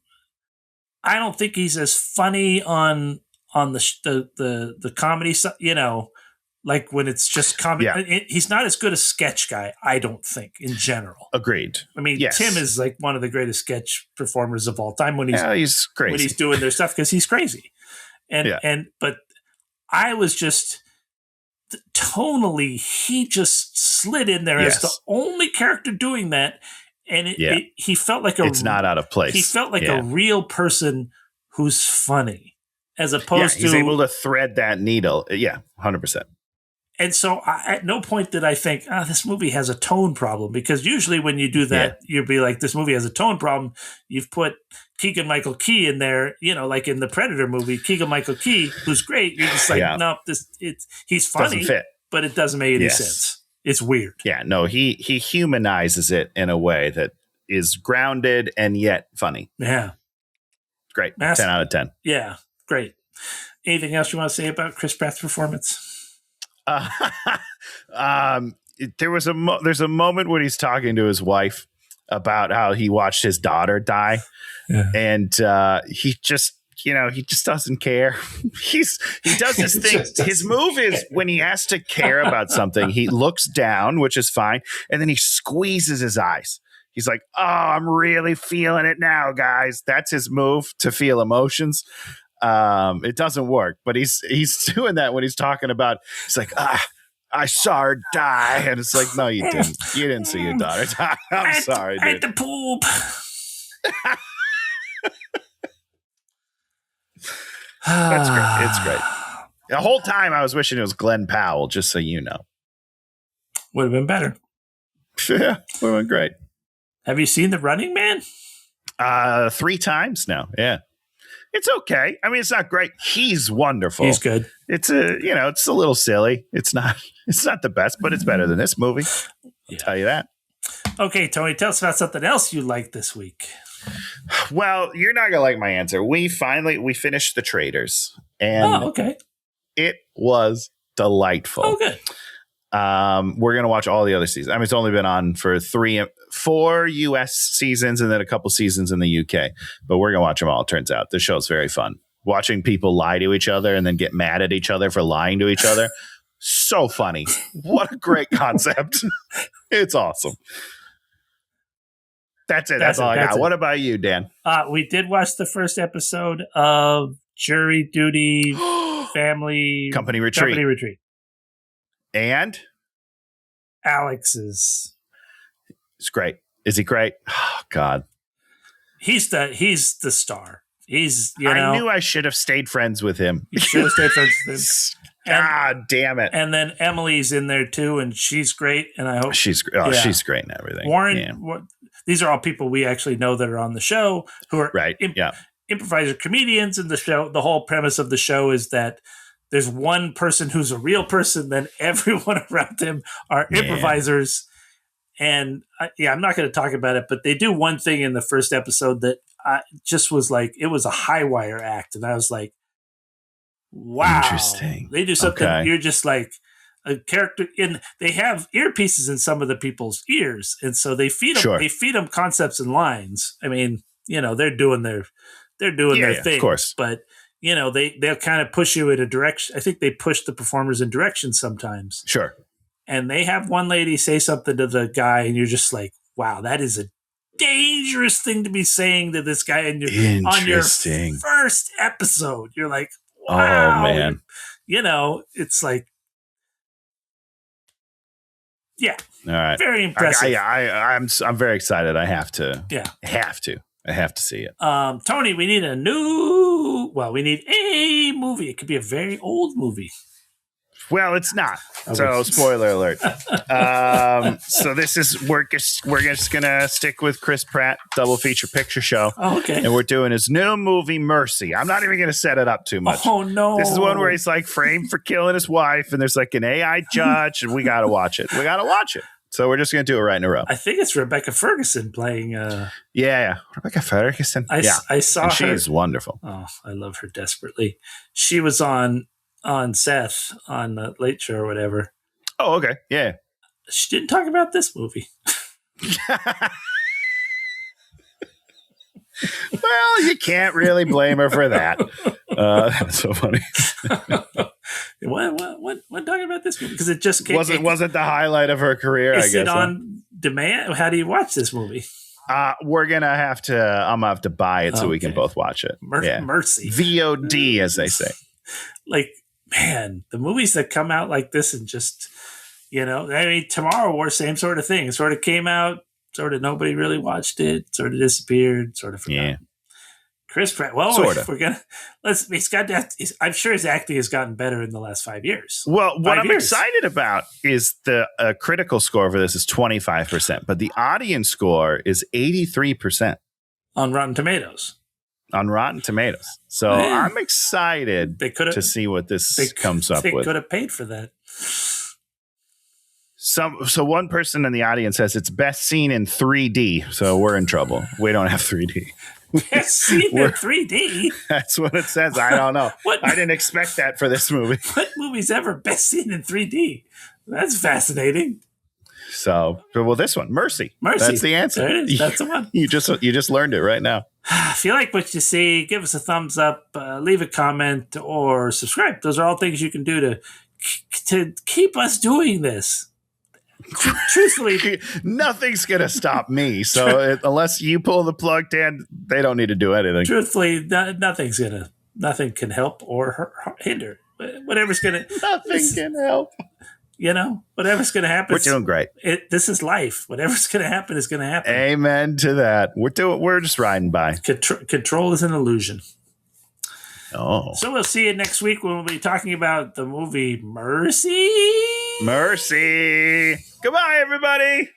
don't think he's as funny on the comedy side. You know, like when it's just comedy. Yeah. He's not as good a sketch guy, I don't think, in general. Agreed. I mean, yes. Tim is like one of the greatest sketch performers of all time when he's crazy. When he's doing their stuff because he's crazy. But I was just tonally, he just slid in there as the only character doing that. And he felt like it's not out of place. He felt like a real person who's funny as opposed to. He's able to thread that needle. Yeah, 100%. And so at no point did I think, this movie has a tone problem, because usually when you do that, you'll be like, this movie has a tone problem. You've put Keegan-Michael Key in there, you know, like in the Predator movie, Keegan-Michael Key, who's great. You're just like, no, he's funny, but it doesn't make any sense. It's weird. Yeah, no, he humanizes it in a way that is grounded and yet funny. Yeah. Great. 10 out of 10. Yeah, great. Anything else you want to say about Chris Pratt's performance? There's a moment when he's talking to his wife about how he watched his daughter die, and he just doesn't care. He does this thing. His move is when he has to care about something, he looks down, which is fine, and then he squeezes his eyes. He's like, "Oh, I'm really feeling it now, guys." That's his move to feel emotions. It doesn't work, but he's doing that when he's talking about, he's like, I saw her die. And it's like, no, you didn't. You didn't see your daughter die. I'm sorry, dude. At the poop. That's great. It's great. The whole time I was wishing it was Glenn Powell, just so you know. Would have been better. Yeah, would have been great. Have you seen The Running Man? 3 times now. Yeah. It's okay. I mean, it's not great. He's wonderful. He's good. It's it's a little silly. It's not the best, but it's better than this movie. I'll tell you that. Okay, Tony, tell us about something else you liked this week. Well, you're not gonna like my answer. We finished The Traitors, and it was delightful. Oh, good. We're gonna watch all the other seasons. I mean, it's only been on for 4 US seasons and then a couple seasons in the UK, but we're gonna watch them all. It turns out the show's very fun. Watching people lie to each other and then get mad at each other for lying to each other. So funny. What a great concept. It's awesome. That's it. That's all I got. What about you, Dan? We did watch the first episode of Jury Duty Family Company Retreat. And Alex's. It's great. Is he great? Oh, God. He's the star. I knew I should have stayed friends with him. You should have stayed friends with him. God damn it. And then Emily's in there too, and she's great. And I hope she's great and everything. Warren, these are all people we actually know that are on the show who are improviser comedians in the show. The whole premise of the show is that there's one person who's a real person, then everyone around him are improvisers. And I'm not going to talk about it, but they do one thing in the first episode that just was like, it was a high wire act. And I was like, wow. Interesting. They do something, you're just like a character they have earpieces in some of the people's ears. And so they feed them concepts and lines. I mean, they're doing their thing. Of course. But they'll kind of push you in a direction. I think they push the performers in directions sometimes. Sure. And they have one lady say something to the guy, and you're just like, wow, that is a dangerous thing to be saying to this guy on your first episode. You're like, wow. Oh, man. It's like, yeah. All right. Very impressive. I'm very excited. I have to. Yeah. I have to see it. Tony, we need a movie. It could be a very old movie. Well, it's not. Okay. So, spoiler alert. So we're just gonna stick with Chris Pratt double feature picture show. Oh, okay. And we're doing his new movie, Mercy. I'm not even gonna set it up too much. Oh no! This is one where he's like framed for killing his wife, and there's like an AI judge, and we gotta watch it. So we're just gonna do it right in a row. I think it's Rebecca Ferguson playing. Yeah, Rebecca Ferguson. I saw her. She's wonderful. Oh, I love her desperately. She was on Seth on the Late Show or whatever. Oh, okay. Yeah. She didn't talk about this movie. Well, you can't really blame her for that. That's so funny. What talking about this movie? Because it just came, wasn't the highlight of her career. I guess. Is it on demand? How do you watch this movie? We're gonna have to. I'm gonna have to buy it so we can both watch it. Mercy VOD, as they say. Like, man, the movies that come out like this and just, I mean, Tomorrow War, same sort of thing. It sort of came out, sort of nobody really watched it, sort of disappeared, sort of forgot. Yeah. Chris Pratt. Well, we're gonna I'm sure his acting has gotten better in the last 5 years. Well, what I'm excited about is the critical score for this is 25%, but the audience score is 83% on Rotten Tomatoes. So I'm excited to see what this comes up with. They could have paid for that. So one person in the audience says it's best seen in 3D. So we're in trouble. We don't have 3D. Best seen in 3D? That's what it says. I don't know. I didn't expect that for this movie. What movie's ever best seen in 3D? That's fascinating. So, well, this one, Mercy. That's the answer. There it is. That's the one. You just learned it right now. If you like what you see, give us a thumbs up, leave a comment, or subscribe. Those are all things you can do to keep us doing this. Truthfully, nothing's gonna stop me. So unless you pull the plug, Dan, they don't need to do anything. Truthfully, nothing can help or hinder. Whatever's gonna nothing can help. Whatever's gonna happen. We're doing great. This is life. Whatever's gonna happen is gonna happen. Amen to that. We're just riding by. Control is an illusion. Oh. So we'll see you next week when we'll be talking about the movie Mercy. Goodbye, everybody.